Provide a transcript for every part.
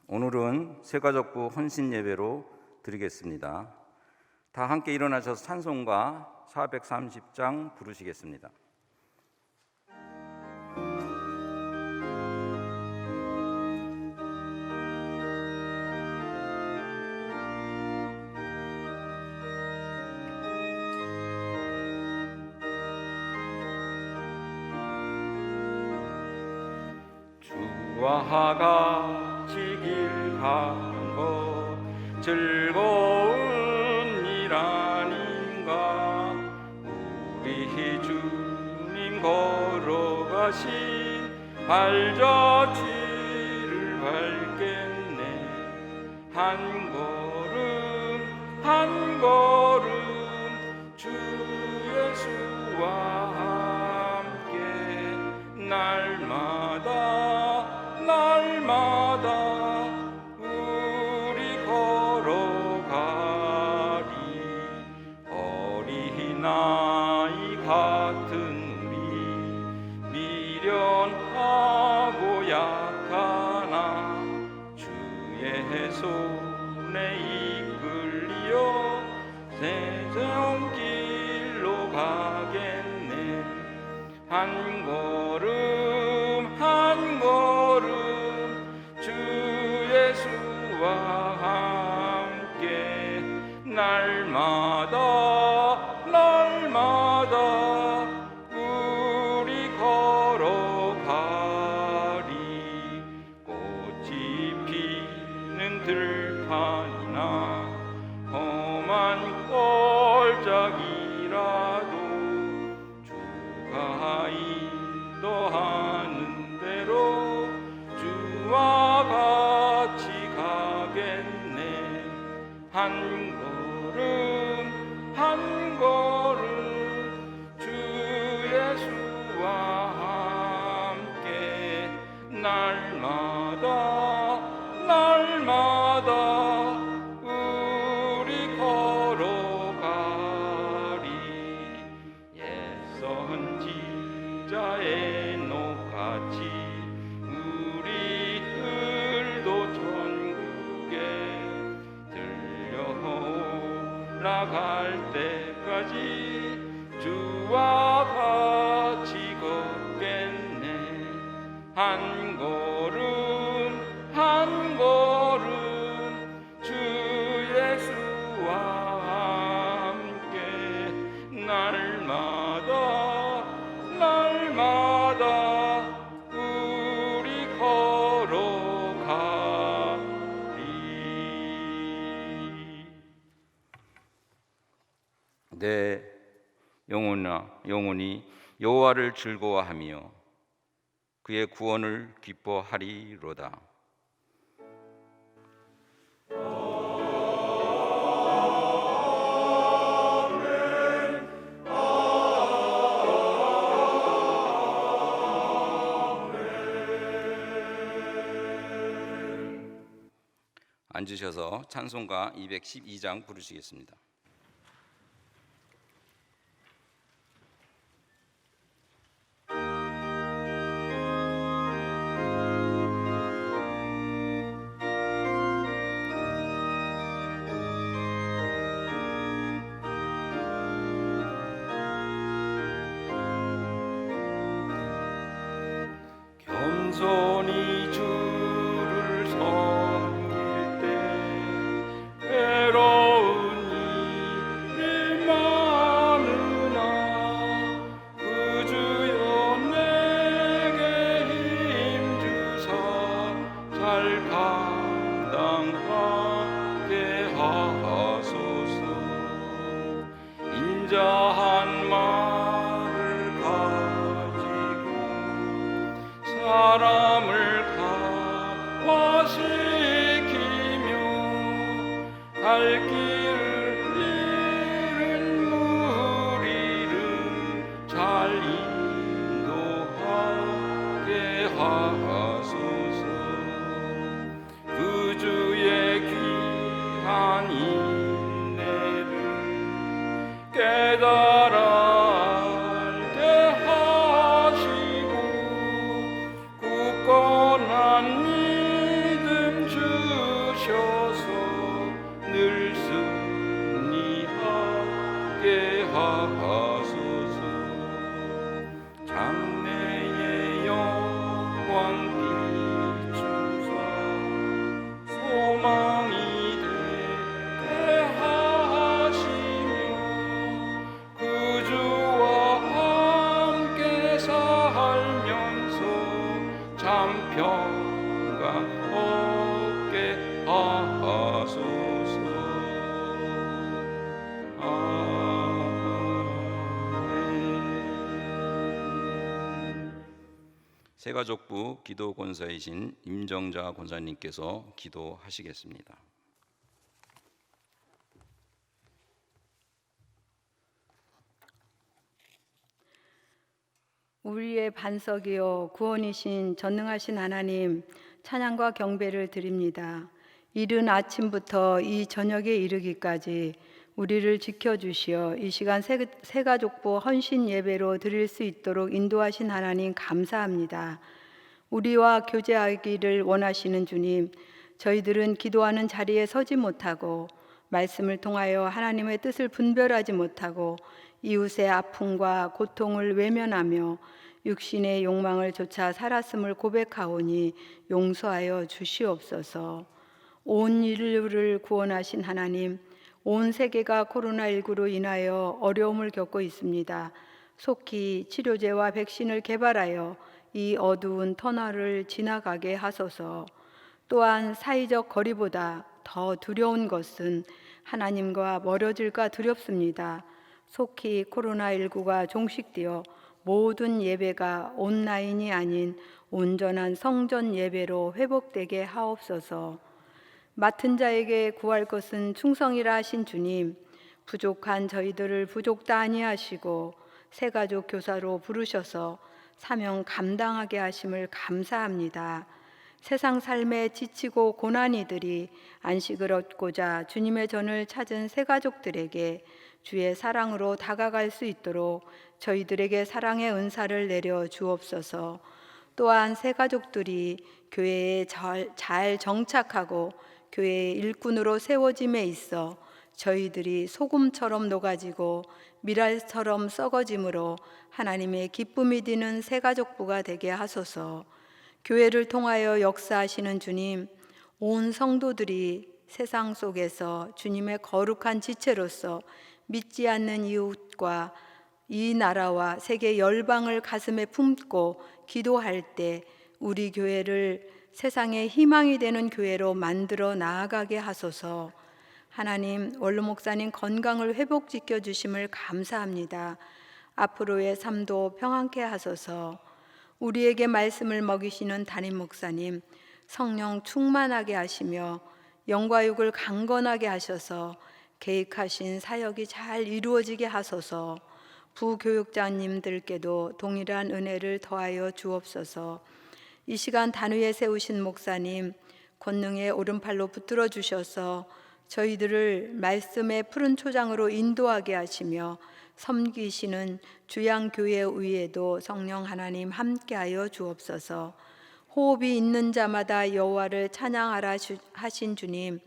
오늘은 새가족부 헌신 예배로 드리겠습니다. 다 함께 일어나셔서 찬송가 430장 부르시겠습니다. 주와 같이 길 가는 것 즐거운 일 아닌가. 우리 주님 걸어가신 발자취를 밟겠네. 한 걸음 한 걸음 주 예수와 함께 날마다 우리 걸어가리. 어린아이 같은 우리 미련하고 약하나 주의 손에 이끌려 세상 길로 가겠네. 한 걸음 한 걸음 주 예수와 함께 날마다 우리 걸어가리. 꽃이 피는 들판이나 험한 골짜기라도 주가 인도하는 대로 주와 같이 가겠네. 한 걸음 한 걸음 주 예수와 함께 날마다 우리 걸어가리. 옛 선지자의 녹같이 우리들도 전국에 들려올라갈 때까지 주와 같이 걷겠네. 한 걸음 한 걸음 주 예수와 함께 날마다 우리 걸어가리. 내 영혼이 여호와를 즐거워하며 그의 구원을 기뻐하리로다. 앉으셔서 찬송가 212장 부르시겠습니다. 겸손히 주를 섬길 때 외로운 일이 많으나 그 주여 내게 힘주사 잘 감당하게 하소서. 인자한 말을 가지고 사람을 감화시키며 갈 길을 잃은 무리를 잘 인도하게 하소서. 그 주의 귀한 인내를 깨달아 알게 하시고 굳건한 믿음 주 영광 비추사 소망이 되게 하시며 그 주와 함께 살면서 참 평강 얻게 하소서. 새가족부 기도 권사이신 임정자 권사님께서 기도하시겠습니다. 우리의 반석이요 구원이신 전능하신 하나님, 찬양과 경배를 드립니다. 이른 아침부터 이 저녁에 이르기까지 우리를 지켜주시어 이 시간 새가족부 헌신 예배로 드릴 수 있도록 인도하신 하나님 감사합니다. 우리와 교제하기를 원하시는 주님, 저희들은 기도하는 자리에 서지 못하고 말씀을 통하여 하나님의 뜻을 분별하지 못하고 이웃의 아픔과 고통을 외면하며 육신의 욕망을 좇아 살았음을 고백하오니 용서하여 주시옵소서. 온 인류를 구원하신 하나님, 온 세계가 코로나19로 인하여 어려움을 겪고 있습니다. 속히 치료제와 백신을 개발하여 이 어두운 터널을 지나가게 하소서. 또한 사회적 거리보다 더 두려운 것은 하나님과 멀어질까 두렵습니다. 속히 코로나19가 종식되어 모든 예배가 온라인이 아닌 온전한 성전 예배로 회복되게 하옵소서. 맡은 자에게 구할 것은 충성이라 하신 주님, 부족한 저희들을 부족다 아니하시고 새가족 교사로 부르셔서 사명 감당하게 하심을 감사합니다. 세상 삶에 지치고 고난이들이 안식을 얻고자 주님의 전을 찾은 새가족들에게 주의 사랑으로 다가갈 수 있도록 저희들에게 사랑의 은사를 내려 주옵소서. 또한 새가족들이 교회에 잘 정착하고 교회의 일꾼으로 세워짐에 있어 저희들이 소금처럼 녹아지고 밀알처럼 썩어짐으로 하나님의 기쁨이 드는 새가족부가 되게 하소서. 교회를 통하여 역사하시는 주님, 온 성도들이 세상 속에서 주님의 거룩한 지체로서 믿지 않는 이웃과 이 나라와 세계 열방을 가슴에 품고 기도할 때 우리 교회를 세상의 희망이 되는 교회로 만들어 나아가게 하소서. 하나님, 원로 목사님 건강을 회복시켜 주심을 감사합니다. 앞으로의 삶도 평안케 하소서. 우리에게 말씀을 먹이시는 담임 목사님, 성령 충만하게 하시며 영과육을 강건하게 하셔서 계획하신 사역이 잘 이루어지게 하소서. 부교육자님들께도 동일한 은혜를 더하여 주옵소서. 이 시간 단위에 세우신 목사님, 권능의 오른팔로 붙들어 주셔서 저희들을 말씀의 푸른 초장으로 인도하게 하시며 섬기시는 주양교회 위에도 성령 하나님 함께하여 주옵소서. 호흡이 있는 자마다 여호와를 찬양하라 하신 주님,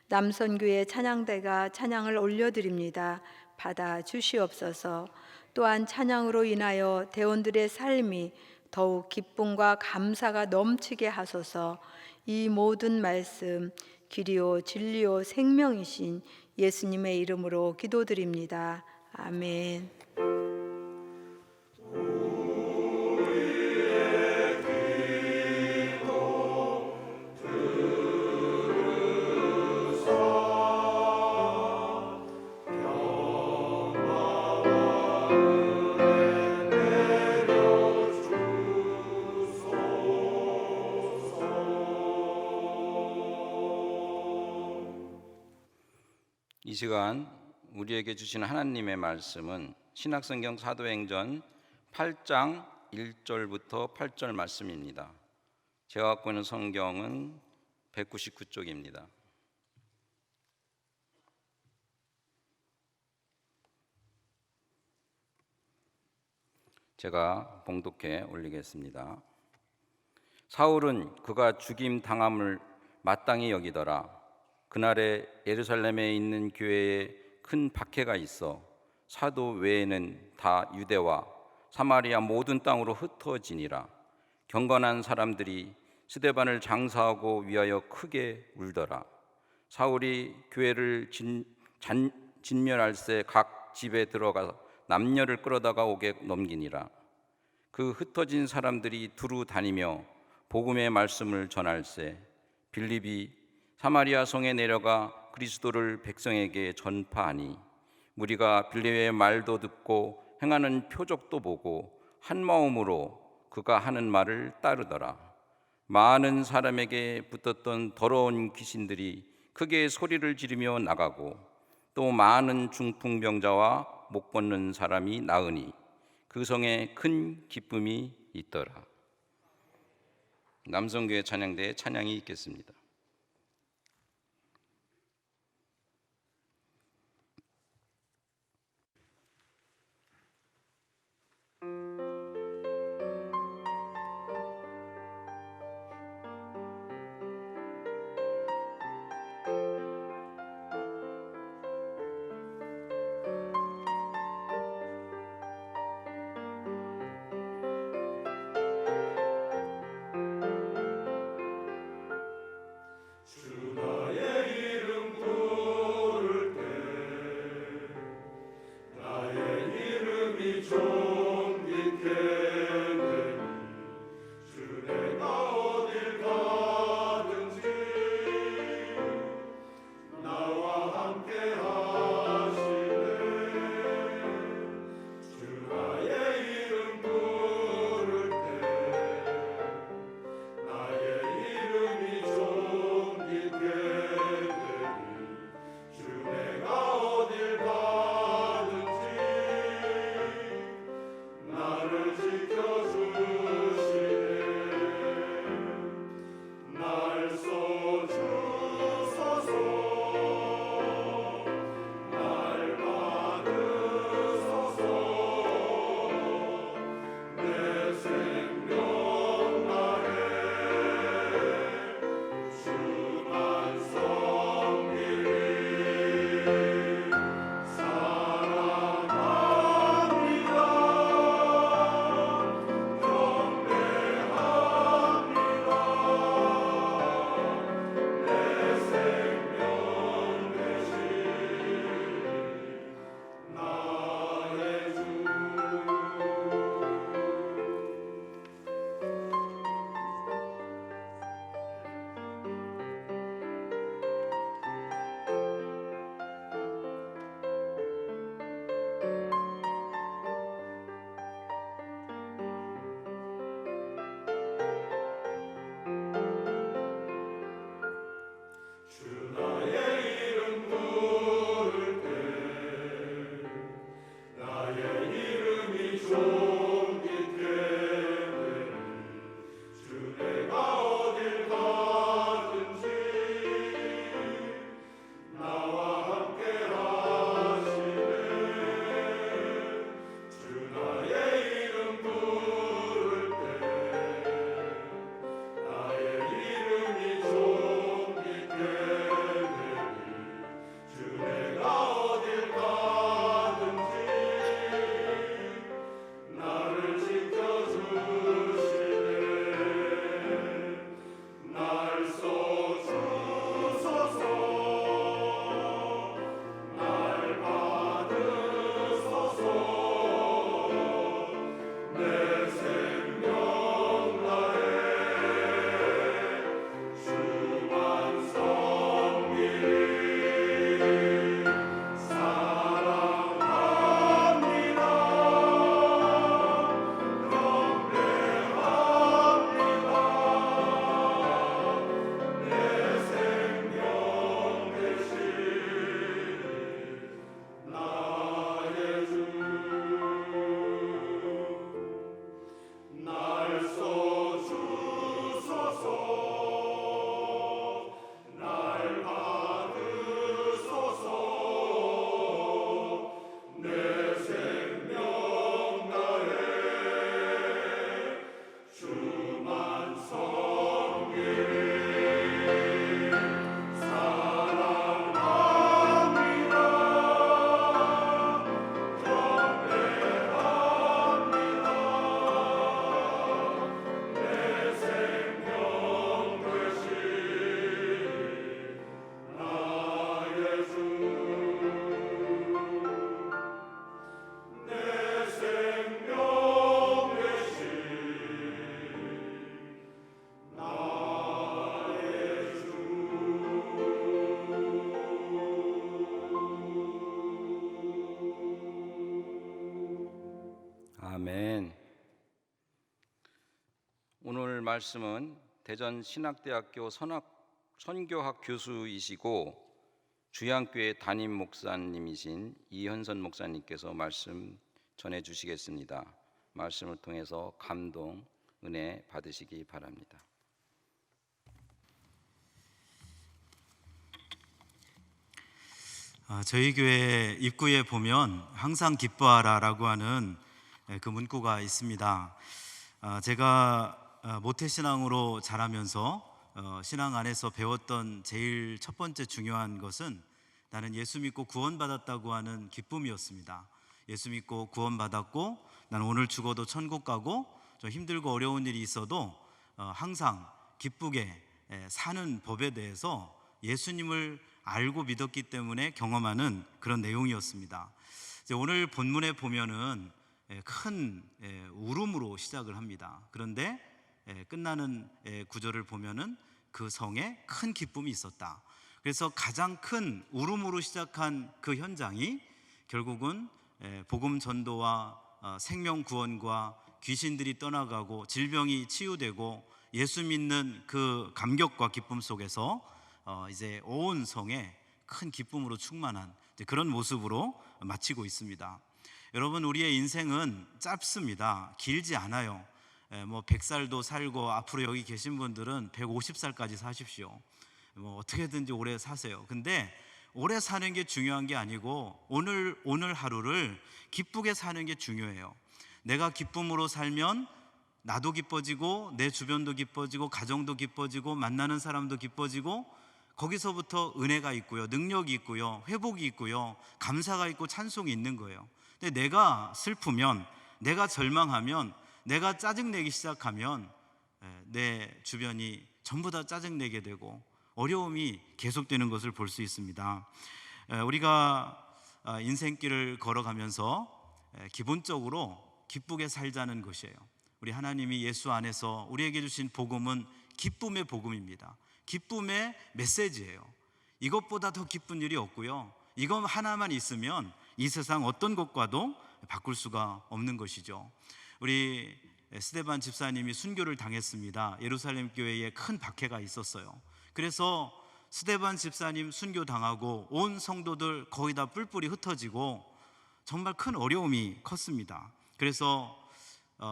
남선교회 찬양대가 찬양을 올려드립니다. 받아 주시옵소서. 또한 찬양으로 인하여 대원들의 삶이 더욱 기쁨과 감사가 넘치게 하소서. 이 모든 말씀 길이요 진리요 생명이신 예수님의 이름으로 기도드립니다. 아멘. 이 시간 우리에게 주신 하나님의 말씀은 신약성경 사도행전 8장 1절부터 8절 말씀입니다. 제가 갖고 있는 성경은 199쪽입니다. 제가 봉독해 올리겠습니다. 사울은 그가 죽임 당함을 마땅히 여기더라. 그날에 예루살렘에 있는 교회에 큰 박해가 있어 사도 외에는 다 유대와 사마리아 모든 땅으로 흩어지니라. 경건한 사람들이 스데반을 장사하고 위하여 크게 울더라. 사울이 교회를 진멸할새 각 집에 들어가 남녀를 끌어다가 옥에 넘기니라. 그 흩어진 사람들이 두루 다니며 복음의 말씀을 전할새 빌립이 사마리아 성에 내려가 그리스도를 백성에게 전파하니 무리가 빌립의 말도 듣고 행하는 표적도 보고 한 마음으로 그가 하는 말을 따르더라. 많은 사람에게 붙었던 더러운 귀신들이 크게 소리를 지르며 나가고 또 많은 중풍병자와 목 벗는 사람이 나으니 그 성에 큰 기쁨이 있더라. 남성교회 찬양대의 찬양이 있겠습니다. 오늘 말씀은 대전신학대학교 선교학 교수이시고 주양교회 담임 목사님이신 이현선 목사님께서 말씀 전해 주시겠습니다. 말씀을 통해서 감동, 은혜 받으시기 바랍니다. 저희 교회 입구에 보면 항상 기뻐하라라고 하는 그 문구가 있습니다. 제가 모태신앙으로 자라면서 신앙 안에서 배웠던 제일 첫 번째 중요한 것은 나는 예수 믿고 구원받았다고 하는 기쁨이었습니다. 예수 믿고 구원받았고 나는 오늘 죽어도 천국 가고 좀 힘들고 어려운 일이 있어도 항상 기쁘게 사는 법에 대해서 예수님을 알고 믿었기 때문에 경험하는 그런 내용이었습니다. 오늘 본문에 보면은 큰 울음으로 시작을 합니다. 그런데 끝나는 구절을 보면은 그 성에 큰 기쁨이 있었다. 그래서 가장 큰 울음으로 시작한 그 현장이 결국은 복음 전도와 생명 구원과 귀신들이 떠나가고 질병이 치유되고 예수 믿는 그 감격과 기쁨 속에서 이제 온 성에 큰 기쁨으로 충만한 그런 모습으로 마치고 있습니다. 여러분, 우리의 인생은 짧습니다. 길지 않아요. 100살도 살고 앞으로 여기 계신 분들은 150살까지 사십시오. 어떻게든지 오래 사세요. 근데 오래 사는 게 중요한 게 아니고 오늘 하루를 기쁘게 사는 게 중요해요. 내가 기쁨으로 살면 나도 기뻐지고 내 주변도 기뻐지고 가정도 기뻐지고 만나는 사람도 기뻐지고 거기서부터 은혜가 있고요, 능력이 있고요, 회복이 있고요, 감사가 있고 찬송이 있는 거예요. 근데 내가 슬프면, 내가 절망하면, 내가 짜증내기 시작하면 내 주변이 전부 다 짜증내게 되고 어려움이 계속되는 것을 볼 수 있습니다. 우리가 인생길을 걸어가면서 기본적으로 기쁘게 살자는 것이에요. 우리 하나님이 예수 안에서 우리에게 주신 복음은 기쁨의 복음입니다. 기쁨의 메시지예요. 이것보다 더 기쁜 일이 없고요, 이것 하나만 있으면 이 세상 어떤 것과도 바꿀 수가 없는 것이죠. 우리 스데반 집사님이 순교를 당했습니다. 예루살렘 교회에 큰 박해가 있었어요. 그래서 스데반 집사님 순교당하고 온 성도들 거의 다 뿔뿔이 흩어지고 정말 큰 어려움이 컸습니다. 그래서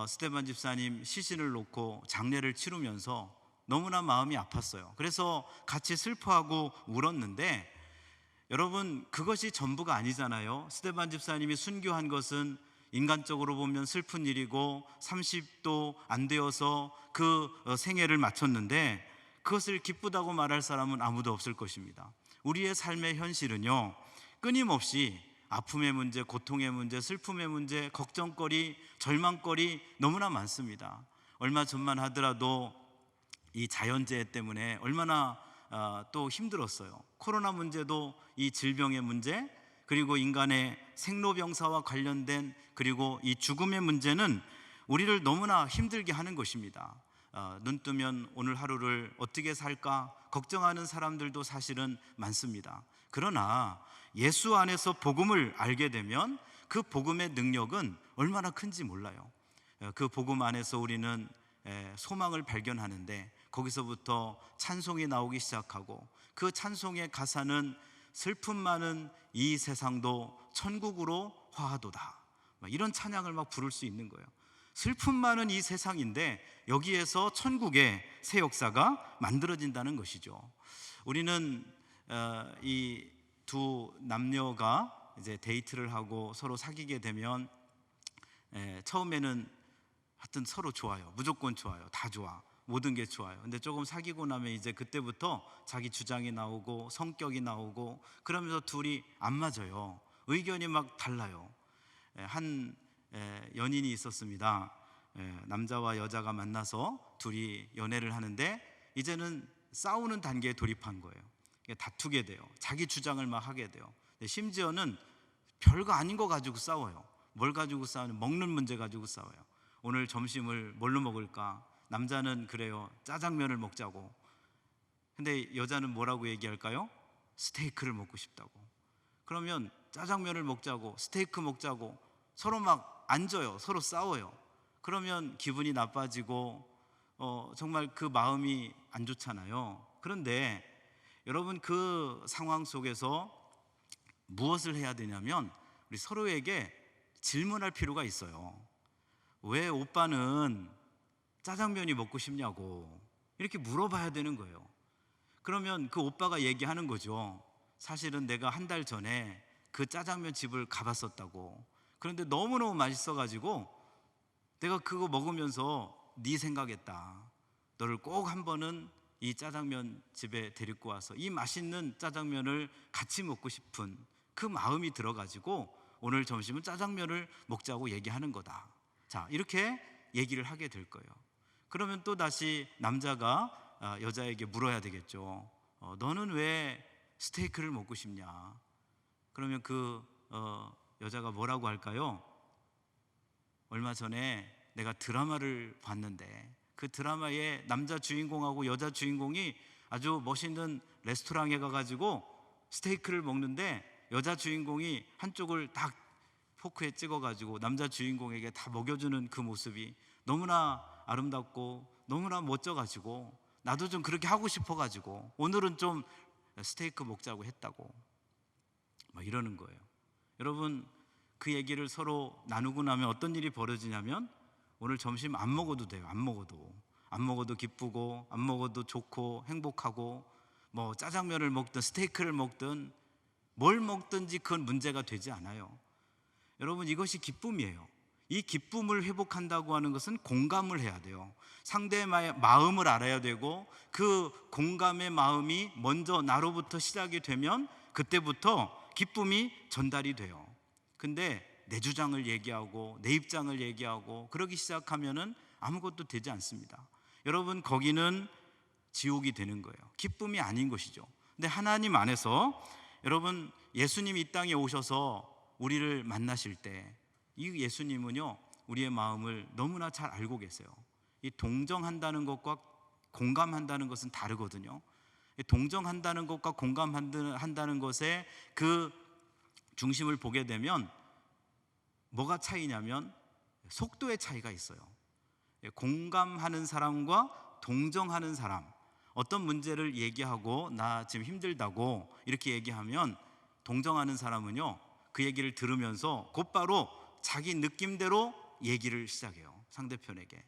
스데반 집사님 시신을 놓고 장례를 치르면서 너무나 마음이 아팠어요. 그래서 같이 슬퍼하고 울었는데 여러분, 그것이 전부가 아니잖아요. 스데반 집사님이 순교한 것은 인간적으로 보면 슬픈 일이고 30도 안 되어서 그 생애를 마쳤는데 그것을 기쁘다고 말할 사람은 아무도 없을 것입니다. 우리의 삶의 현실은요, 끊임없이 아픔의 문제, 고통의 문제, 슬픔의 문제, 걱정거리, 절망거리 너무나 많습니다. 얼마 전만 하더라도 이 자연재해 때문에 얼마나 또 힘들었어요. 코로나 문제도 이 질병의 문제, 그리고 인간의 생로병사와 관련된 그리고 이 죽음의 문제는 우리를 너무나 힘들게 하는 것입니다. 눈 뜨면 오늘 하루를 어떻게 살까 걱정하는 사람들도 사실은 많습니다. 그러나 예수 안에서 복음을 알게 되면 그 복음의 능력은 얼마나 큰지 몰라요. 그 복음 안에서 우리는 소망을 발견하는데 거기서부터 찬송이 나오기 시작하고 그 찬송의 가사는 슬픔 많은 이 세상도 천국으로 화하도다, 이런 찬양을 막 부를 수 있는 거예요. 슬픔 많은 이 세상인데 여기에서 천국의 새 역사가 만들어진다는 것이죠. 우리는 이 두 남녀가 이제 데이트를 하고 서로 사귀게 되면 처음에는 하여튼 서로 좋아요. 무조건 좋아요. 다 좋아. 모든 게 좋아요. 근데 조금 사귀고 나면 이제 그때부터 자기 주장이 나오고 성격이 나오고 그러면서 둘이 안 맞아요. 의견이 막 달라요. 한 연인이 있었습니다. 남자와 여자가 만나서 둘이 연애를 하는데 이제는 싸우는 단계에 돌입한 거예요. 다투게 돼요. 자기 주장을 막 하게 돼요. 심지어는 별거 아닌 거 가지고 싸워요. 뭘 가지고 싸우냐? 먹는 문제 가지고 싸워요. 오늘 점심을 뭘로 먹을까? 남자는 그래요, 짜장면을 먹자고. 근데 여자는 뭐라고 얘기할까요? 스테이크를 먹고 싶다고. 그러면 짜장면을 먹자고, 스테이크 먹자고 서로 막 앉아요. 서로 싸워요. 그러면 기분이 나빠지고 정말 그 마음이 안 좋잖아요. 그런데 여러분, 그 상황 속에서 무엇을 해야 되냐면 우리 서로에게 질문할 필요가 있어요. 왜 오빠는 짜장면이 먹고 싶냐고 이렇게 물어봐야 되는 거예요. 그러면 그 오빠가 얘기하는 거죠. 사실은 내가 한 달 전에 그 짜장면 집을 가봤었다고. 그런데 너무너무 맛있어가지고 내가 그거 먹으면서 네 생각했다. 너를 꼭 한 번은 이 짜장면 집에 데리고 와서 이 맛있는 짜장면을 같이 먹고 싶은 그 마음이 들어가지고 오늘 점심은 짜장면을 먹자고 얘기하는 거다. 자, 이렇게 얘기를 하게 될 거예요. 그러면 또 다시 남자가 여자에게 물어야 되겠죠. 너는 왜 스테이크를 먹고 싶냐? 그러면 그 여자가 뭐라고 할까요? 얼마 전에 내가 드라마를 봤는데 그 드라마의 남자 주인공하고 여자 주인공이 아주 멋있는 레스토랑에 가가지고 스테이크를 먹는데 여자 주인공이 한쪽을 딱 포크에 찍어가지고 남자 주인공에게 다 먹여주는 그 모습이 너무나 아름답고 너무나 멋져가지고 나도 좀 그렇게 하고 싶어가지고 오늘은 좀 스테이크 먹자고 했다고 막 이러는 거예요. 여러분, 그 얘기를 서로 나누고 나면 어떤 일이 벌어지냐면 오늘 점심 안 먹어도 돼요. 안 먹어도 기쁘고 안 먹어도 좋고 행복하고 뭐 짜장면을 먹든 스테이크를 먹든 뭘 먹든지 그건 문제가 되지 않아요. 여러분, 이것이 기쁨이에요. 이 기쁨을 회복한다고 하는 것은 공감을 해야 돼요. 상대의 마음을 알아야 되고 그 공감의 마음이 먼저 나로부터 시작이 되면 그때부터 기쁨이 전달이 돼요. 근데 내 주장을 얘기하고 내 입장을 얘기하고 그러기 시작하면은 아무것도 되지 않습니다. 여러분, 거기는 지옥이 되는 거예요. 기쁨이 아닌 것이죠. 근데 하나님 안에서 여러분, 예수님이 이 땅에 오셔서 우리를 만나실 때 이 예수님은요 우리의 마음을 너무나 잘 알고 계세요. 이 동정한다는 것과 공감한다는 것은 다르거든요. 동정한다는 것과 공감한다는 것에 그 중심을 보게 되면 뭐가 차이냐면 속도의 차이가 있어요. 공감하는 사람과 동정하는 사람, 어떤 문제를 얘기하고 나 지금 힘들다고 이렇게 얘기하면 동정하는 사람은요 그 얘기를 들으면서 곧바로 자기 느낌대로 얘기를 시작해요. 상대편에게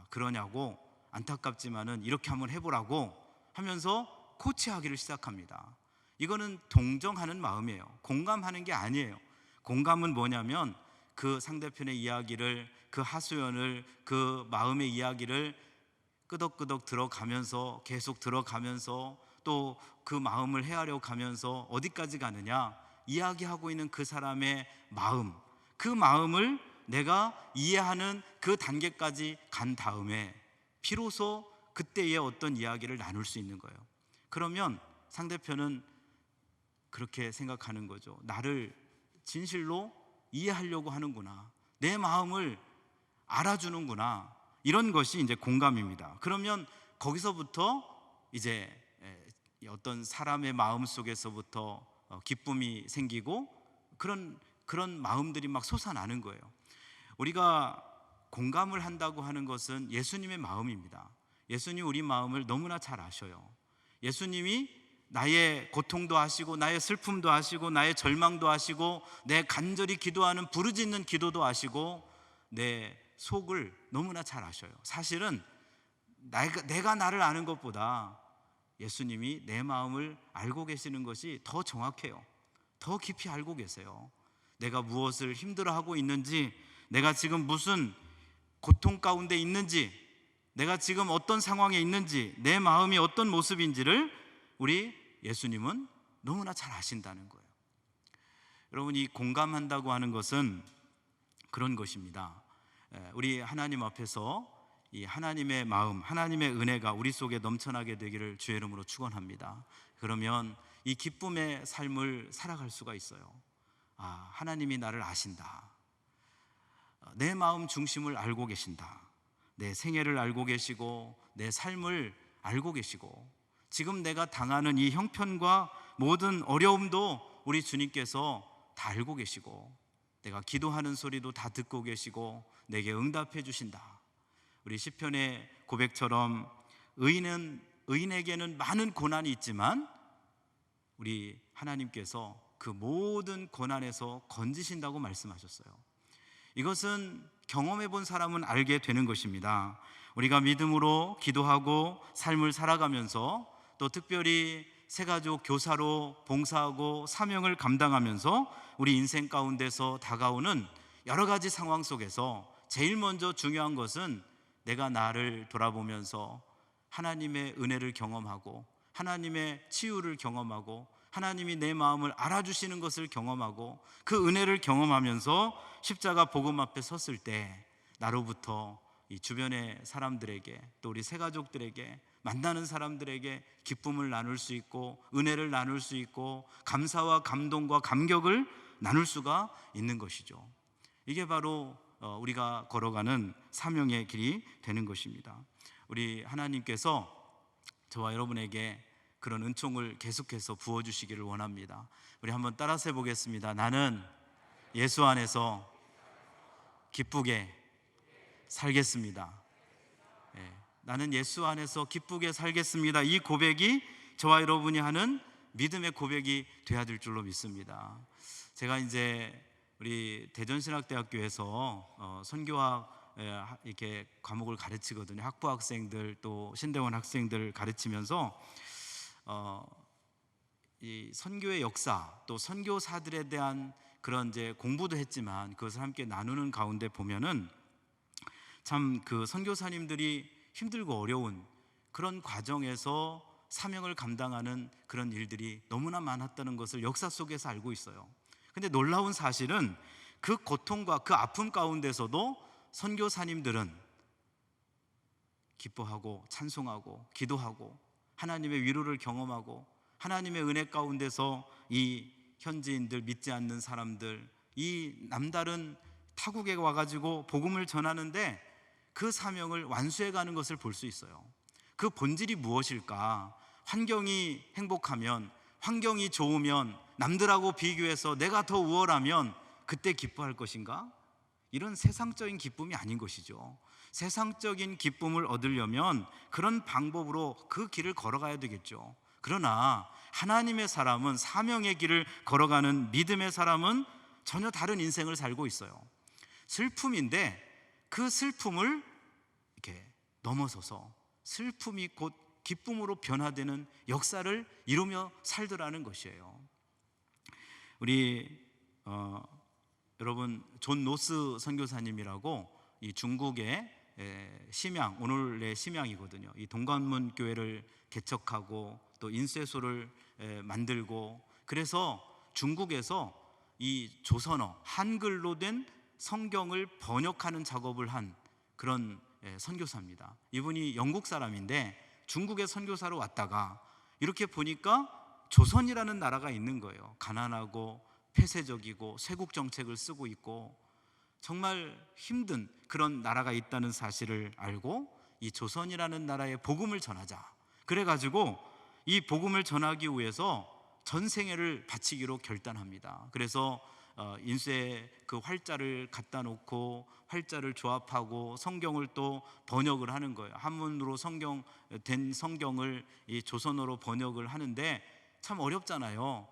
그러냐고, 안타깝지만은 이렇게 한번 해보라고 하면서 코치하기를 시작합니다. 이거는 동정하는 마음이에요. 공감하는 게 아니에요. 공감은 뭐냐면 그 상대편의 이야기를, 그 하소연을, 그 마음의 이야기를 끄덕끄덕 들어가면서 계속 들어가면서 또 그 마음을 헤아려 가면서 어디까지 가느냐, 이야기하고 있는 그 사람의 마음, 그 마음을 내가 이해하는 그 단계까지 간 다음에 비로소 그때의 어떤 이야기를 나눌 수 있는 거예요. 그러면 상대편은 그렇게 생각하는 거죠. 나를 진실로 이해하려고 하는구나, 내 마음을 알아주는구나, 이런 것이 이제 공감입니다. 그러면 거기서부터 이제 어떤 사람의 마음 속에서부터 기쁨이 생기고 그런 마음들이 막 솟아나는 거예요. 우리가 공감을 한다고 하는 것은 예수님의 마음입니다. 예수님 우리 마음을 너무나 잘 아셔요. 예수님이 나의 고통도 아시고 나의 슬픔도 아시고 나의 절망도 아시고 내 간절히 기도하는 부르짖는 기도도 아시고 내 속을 너무나 잘 아셔요. 사실은 내가 나를 아는 것보다 예수님이 내 마음을 알고 계시는 것이 더 정확해요. 더 깊이 알고 계세요. 내가 무엇을 힘들어하고 있는지, 내가 지금 무슨 고통 가운데 있는지, 내가 지금 어떤 상황에 있는지, 내 마음이 어떤 모습인지를 우리 예수님은 너무나 잘 아신다는 거예요. 여러분, 이 공감한다고 하는 것은 그런 것입니다. 우리 하나님 앞에서 이 하나님의 마음, 하나님의 은혜가 우리 속에 넘쳐나게 되기를 주의 이름으로 축원합니다. 그러면 이 기쁨의 삶을 살아갈 수가 있어요. 하나님이 나를 아신다. 내 마음 중심을 알고 계신다. 내 생애를 알고 계시고 내 삶을 알고 계시고 지금 내가 당하는 이 형편과 모든 어려움도 우리 주님께서 다 알고 계시고 내가 기도하는 소리도 다 듣고 계시고 내게 응답해 주신다. 우리 시편의 고백처럼 의인에게는 많은 고난이 있지만 우리 하나님께서 그 모든 고난에서 건지신다고 말씀하셨어요. 이것은 경험해 본 사람은 알게 되는 것입니다. 우리가 믿음으로 기도하고 삶을 살아가면서 또 특별히 새가족 교사로 봉사하고 사명을 감당하면서 우리 인생 가운데서 다가오는 여러 가지 상황 속에서 제일 먼저 중요한 것은 내가 나를 돌아보면서 하나님의 은혜를 경험하고 하나님의 치유를 경험하고 하나님이 내 마음을 알아주시는 것을 경험하고 그 은혜를 경험하면서 십자가 복음 앞에 섰을 때 나로부터 이 주변의 사람들에게 또 우리 새가족들에게 만나는 사람들에게 기쁨을 나눌 수 있고 은혜를 나눌 수 있고 감사와 감동과 감격을 나눌 수가 있는 것이죠. 이게 바로 우리가 걸어가는 사명의 길이 되는 것입니다. 우리 하나님께서 저와 여러분에게 그런 은총을 계속해서 부어주시기를 원합니다. 우리 한번 따라서 해보겠습니다. 나는 예수 안에서 기쁘게 살겠습니다. 나는 예수 안에서 기쁘게 살겠습니다. 이 고백이 저와 여러분이 하는 믿음의 고백이 되어야 될 줄로 믿습니다. 제가 이제 우리 대전신학대학교에서 선교학 이렇게 과목을 가르치거든요. 학부 학생들 또 신대원 학생들 가르치면서 이 선교의 역사 또 선교사들에 대한 그런 이제 공부도 했지만 그것을 함께 나누는 가운데 보면은 참 그 선교사님들이 힘들고 어려운 그런 과정에서 사명을 감당하는 그런 일들이 너무나 많았다는 것을 역사 속에서 알고 있어요. 근데 놀라운 사실은 그 고통과 그 아픔 가운데서도 선교사님들은 기뻐하고 찬송하고 기도하고 하나님의 위로를 경험하고 하나님의 은혜 가운데서 이 현지인들, 믿지 않는 사람들, 이 남다른 타국에 와가지고 복음을 전하는데 그 사명을 완수해가는 것을 볼 수 있어요. 그 본질이 무엇일까? 환경이 행복하면, 환경이 좋으면, 남들하고 비교해서 내가 더 우월하면 그때 기뻐할 것인가? 이런 세상적인 기쁨이 아닌 것이죠. 세상적인 기쁨을 얻으려면 그런 방법으로 그 길을 걸어가야 되겠죠. 그러나 하나님의 사람은, 사명의 길을 걸어가는 믿음의 사람은 전혀 다른 인생을 살고 있어요. 슬픔인데 그 슬픔을 이렇게 넘어서서 슬픔이 곧 기쁨으로 변화되는 역사를 이루며 살더라는 것이에요. 우리 여러분 존 노스 선교사님이라고 이 중국의 심양, 오늘의 심양이거든요. 이 동관문 교회를 개척하고 또 인쇄소를 만들고 그래서 중국에서 이 조선어 한글로 된 성경을 번역하는 작업을 한 그런 선교사입니다. 이분이 영국 사람인데 중국에 선교사로 왔다가 이렇게 보니까 조선이라는 나라가 있는 거예요. 가난하고 폐쇄적이고 쇄국 정책을 쓰고 있고 정말 힘든 그런 나라가 있다는 사실을 알고 이 조선이라는 나라에 복음을 전하자. 그래가지고 이 복음을 전하기 위해서 전생애를 바치기로 결단합니다. 그래서 인쇄 그 활자를 갖다 놓고 활자를 조합하고 성경을 또 번역을 하는 거예요. 한문으로 된 성경을 이 조선어로 번역을 하는데 참 어렵잖아요.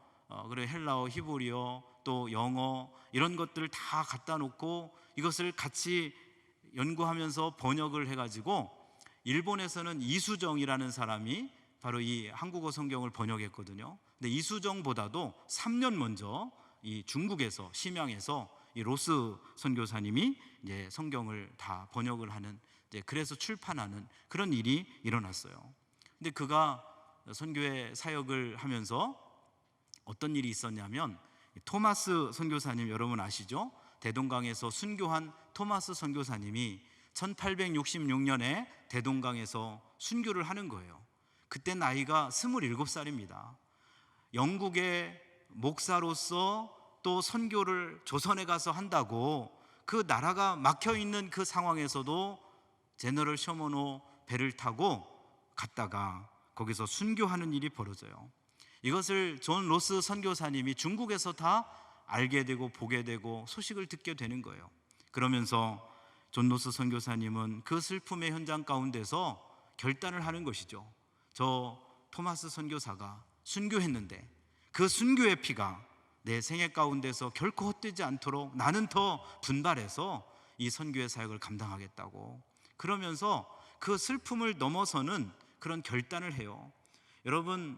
그리고 헬라어, 히브리어, 또 영어 이런 것들을 다 갖다 놓고 이것을 같이 연구하면서 번역을 해가지고 일본에서는 이수정이라는 사람이 바로 이 한국어 성경을 번역했거든요. 근데 이수정보다도 3년 먼저 이 중국에서 심양에서 이 로스 선교사님이 이제 성경을 다 번역을 하는 이제 그래서 출판하는 그런 일이 일어났어요. 근데 그가 선교의 사역을 하면서 어떤 일이 있었냐면 토마스 선교사님 여러분 아시죠? 대동강에서 순교한 토마스 선교사님이 1866년에 대동강에서 순교를 하는 거예요. 그때 나이가 27살입니다. 영국의 목사로서 또 선교를 조선에 가서 한다고 그 나라가 막혀있는 그 상황에서도 제너럴 셔먼호 배를 타고 갔다가 거기서 순교하는 일이 벌어져요. 이것을 존 로스 선교사님이 중국에서 다 알게 되고 보게 되고 소식을 듣게 되는 거예요. 그러면서 존 노스 선교사님은 그 슬픔의 현장 가운데서 결단을 하는 것이죠. 저 토마스 선교사가 순교했는데 그 순교의 피가 내 생애 가운데서 결코 헛되지 않도록 나는 더 분발해서 이 선교의 사역을 감당하겠다고, 그러면서 그 슬픔을 넘어서는 그런 결단을 해요. 여러분,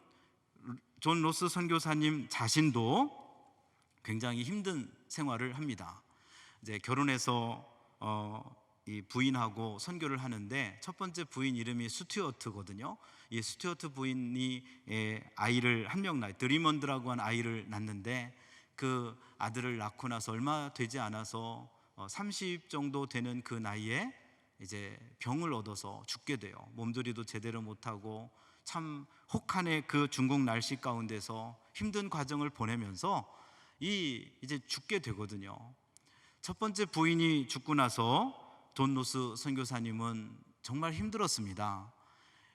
존 로스 선교사님 자신도 굉장히 힘든 생활을 합니다. 이제 결혼해서 이 부인하고 선교를 하는데, 첫 번째 부인 이름이 스튜어트거든요. 이 스튜어트 부인이 아이를 한 명 드리먼드라고 하는 아이를 낳는데, 그 아들을 낳고 나서 얼마 되지 않아서 30 정도 되는 그 나이에 이제 병을 얻어서 죽게 돼요. 몸조리도 제대로 못하고 참 혹한의 그 중국 날씨 가운데서 힘든 과정을 보내면서 이제 죽게 되거든요. 첫 번째 부인이 죽고 나서 존 노스 선교사님은 정말 힘들었습니다.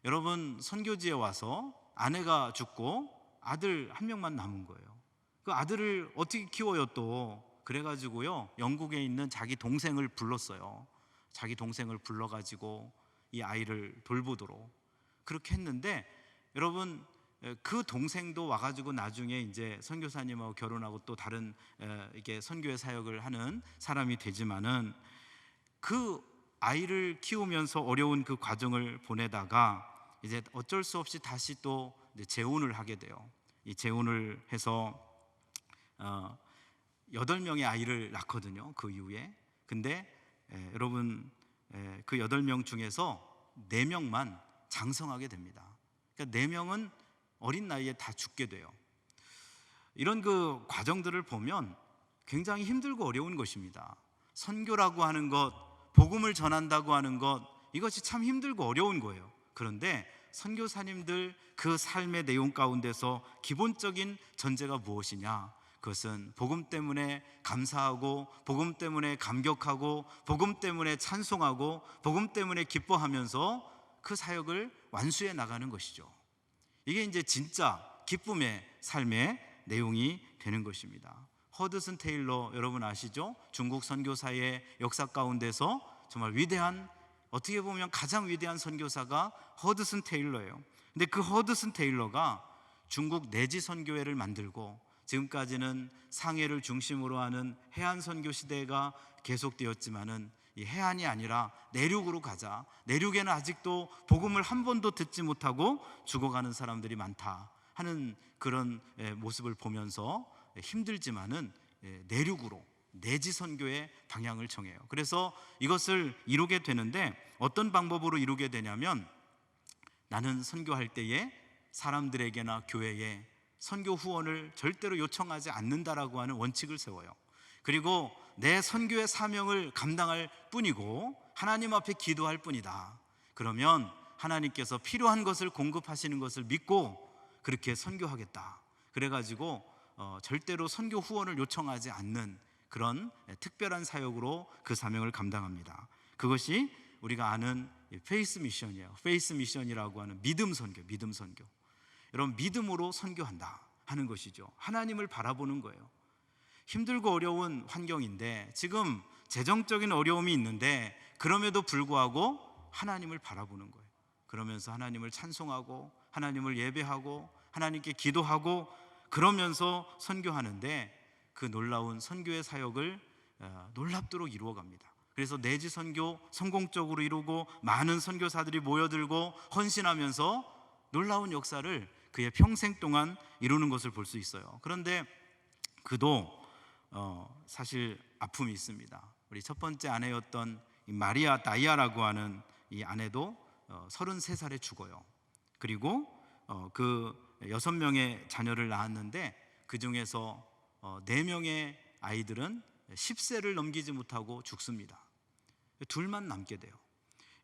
여러분, 선교지에 와서 아내가 죽고 아들 한 명만 남은 거예요. 그 아들을 어떻게 키워요 또? 그래가지고요, 영국에 있는 자기 동생을 불렀어요. 자기 동생을 불러가지고 이 아이를 돌보도록 그렇게 했는데, 여러분, 그 동생도 와가지고 나중에 이제 선교사님하고 결혼하고 또 다른 이게 선교의 사역을 하는 사람이 되지만은, 그 아이를 키우면서 어려운 그 과정을 보내다가 이제 어쩔 수 없이 다시 또 재혼을 하게 돼요. 이 재혼을 해서 8명의 아이를 낳거든요, 그 이후에. 근데 여러분, 그 8명 중에서 4명만 장성하게 됩니다. 그러니까 4명은 어린 나이에 다 죽게 돼요. 이런 그 과정들을 보면 굉장히 힘들고 어려운 것입니다. 선교라고 하는 것, 복음을 전한다고 하는 것, 이것이 참 힘들고 어려운 거예요. 그런데 선교사님들 그 삶의 내용 가운데서 기본적인 전제가 무엇이냐? 그것은 복음 때문에 감사하고, 복음 때문에 감격하고, 복음 때문에 찬송하고, 복음 때문에 기뻐하면서 그 사역을 완수해 나가는 것이죠. 이게 이제 진짜 기쁨의 삶의 내용이 되는 것입니다. 허드슨 테일러 여러분 아시죠? 중국 선교사의 역사 가운데서 정말 위대한, 어떻게 보면 가장 위대한 선교사가 허드슨 테일러예요. 근데 그 허드슨 테일러가 중국 내지 선교회를 만들고, 지금까지는 상해를 중심으로 하는 해안 선교 시대가 계속되었지만은, 이 해안이 아니라 내륙으로 가자, 내륙에는 아직도 복음을 한 번도 듣지 못하고 죽어가는 사람들이 많다 하는 그런 모습을 보면서 힘들지만은 내륙으로, 내지 선교의 방향을 정해요. 그래서 이것을 이루게 되는데, 어떤 방법으로 이루게 되냐면, 나는 선교할 때에 사람들에게나 교회에 선교 후원을 절대로 요청하지 않는다라고 하는 원칙을 세워요. 그리고 내 선교의 사명을 감당할 뿐이고 하나님 앞에 기도할 뿐이다. 그러면 하나님께서 필요한 것을 공급하시는 것을 믿고 그렇게 선교하겠다. 그래가지고 절대로 선교 후원을 요청하지 않는 그런 특별한 사역으로 그 사명을 감당합니다. 그것이 우리가 아는 페이스 미션이에요. 페이스 미션이라고 하는 믿음 선교, 믿음 선교. 여러분, 믿음으로 선교한다 하는 것이죠. 하나님을 바라보는 거예요. 힘들고 어려운 환경인데, 지금 재정적인 어려움이 있는데, 그럼에도 불구하고 하나님을 바라보는 거예요. 그러면서 하나님을 찬송하고, 하나님을 예배하고, 하나님께 기도하고, 그러면서 선교하는데, 그 놀라운 선교의 사역을 놀랍도록 이루어갑니다. 그래서 내지 선교 성공적으로 이루고, 많은 선교사들이 모여들고 헌신하면서 놀라운 역사를 그의 평생 동안 이루는 것을 볼 수 있어요. 그런데 그도 사실 아픔이 있습니다. 우리 첫 번째 아내였던 마리아 다이아라고 하는 이 아내도 33살에 죽어요. 그리고 그 6명의 자녀를 낳았는데, 그 중에서 4명의 아이들은 10세를 넘기지 못하고 죽습니다. 둘만 남게 돼요.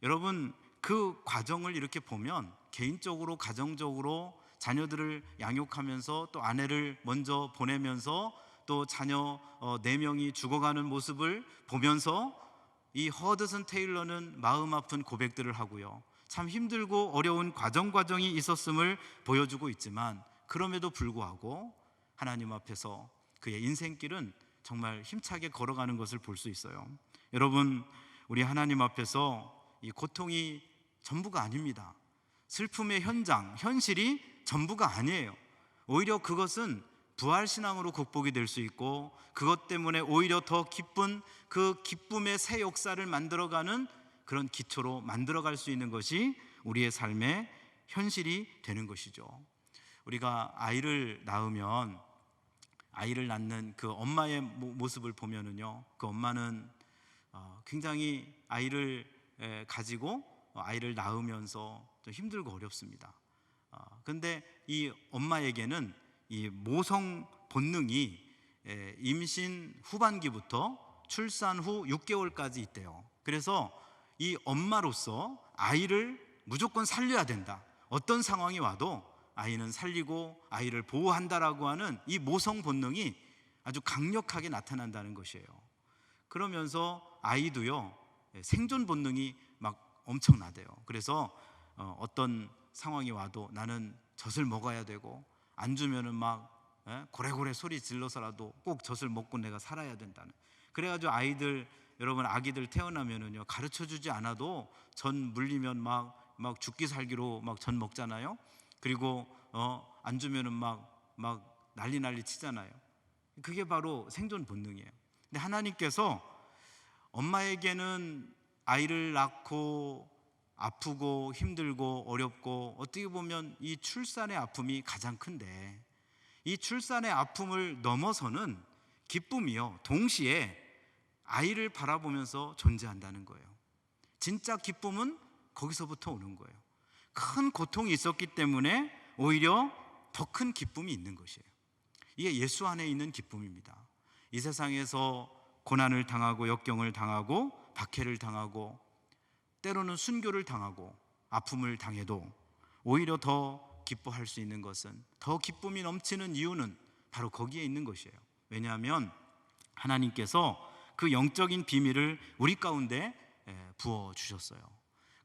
여러분, 그 과정을 이렇게 보면 개인적으로, 가정적으로 자녀들을 양육하면서, 또 아내를 먼저 보내면서, 또 자녀 4명이 죽어가는 모습을 보면서 이 허드슨 테일러는 마음 아픈 고백들을 하고요, 참 힘들고 어려운 과정이 있었음을 보여주고 있지만, 그럼에도 불구하고 하나님 앞에서 그의 인생길은 정말 힘차게 걸어가는 것을 볼 수 있어요. 여러분, 우리 하나님 앞에서 이 고통이 전부가 아닙니다. 슬픔의 현실이 전부가 아니에요. 오히려 그것은 부활신앙으로 극복이 될 수 있고, 그것 때문에 오히려 더 기쁜 그 기쁨의 새 역사를 만들어가는 그런 기초로 만들어갈 수 있는 것이 우리의 삶의 현실이 되는 것이죠. 우리가 아이를 낳으면, 아이를 낳는 그 엄마의 모습을 보면은요, 그 엄마는 굉장히 아이를 가지고 아이를 낳으면서 좀 힘들고 어렵습니다. 근데 이 엄마에게는 이 모성 본능이 임신 후반기부터 출산 후 6개월까지 있대요. 그래서 이 엄마로서 아이를 무조건 살려야 된다, 어떤 상황이 와도 아이는 살리고 아이를 보호한다라고 하는 이 모성 본능이 아주 강력하게 나타난다는 것이에요. 그러면서 아이도요, 생존 본능이 막 엄청나대요. 그래서 어떤 상황이 와도 나는 젖을 먹어야 되고, 안 주면은 막 고래고래 소리 질러서라도 꼭 젖을 먹고 내가 살아야 된다는. 그래가지고 여러분 아기들 태어나면은요, 가르쳐 주지 않아도 젖 물리면 막 죽기 살기로 막 젖 먹잖아요. 그리고 안 주면은 막 난리 치잖아요. 그게 바로 생존 본능이에요. 근데 하나님께서 엄마에게는 아이를 낳고 아프고 힘들고 어렵고, 어떻게 보면 이 출산의 아픔이 가장 큰데, 이 출산의 아픔을 넘어서는 기쁨이요, 동시에 아이를 바라보면서 존재한다는 거예요. 진짜 기쁨은 거기서부터 오는 거예요. 큰 고통이 있었기 때문에 오히려 더 큰 기쁨이 있는 것이에요. 이게 예수 안에 있는 기쁨입니다. 이 세상에서 고난을 당하고 역경을 당하고 박해를 당하고 때로는 순교를 당하고 아픔을 당해도 오히려 더 기뻐할 수 있는 것은, 더 기쁨이 넘치는 이유는 바로 거기에 있는 것이에요. 왜냐하면 하나님께서 그 영적인 비밀을 우리 가운데 부어주셨어요.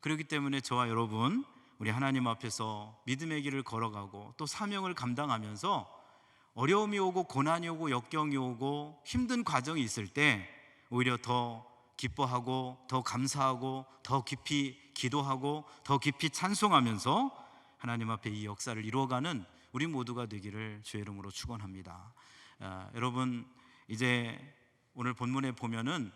그렇기 때문에 저와 여러분, 우리 하나님 앞에서 믿음의 길을 걸어가고 또 사명을 감당하면서 어려움이 오고 고난이 오고 역경이 오고 힘든 과정이 있을 때 오히려 더 기뻐하고 더 감사하고 더 깊이 기도하고 더 깊이 찬송하면서 하나님 앞에 이 역사를 이루어가는 우리 모두가 되기를 주의 이름으로 축원합니다. 여러분, 이제 오늘 본문에 보면은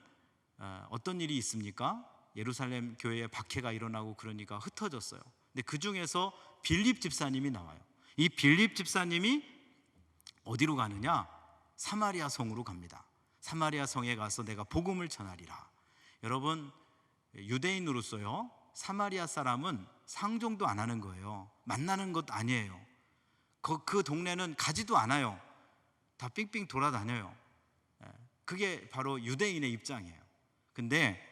어떤 일이 있습니까? 예루살렘 교회에 박해가 일어나고 그러니까 흩어졌어요. 근데 그 중에서 빌립 집사님이 나와요. 이 빌립 집사님이 어디로 가느냐? 사마리아 성으로 갑니다. 사마리아 성에 가서 내가 복음을 전하리라. 여러분, 유대인으로서요, 사마리아 사람은 상종도 안 하는 거예요. 만나는 것 아니에요. 그 동네는 가지도 않아요. 다 삥삥 돌아다녀요. 그게 바로 유대인의 입장이에요. 근데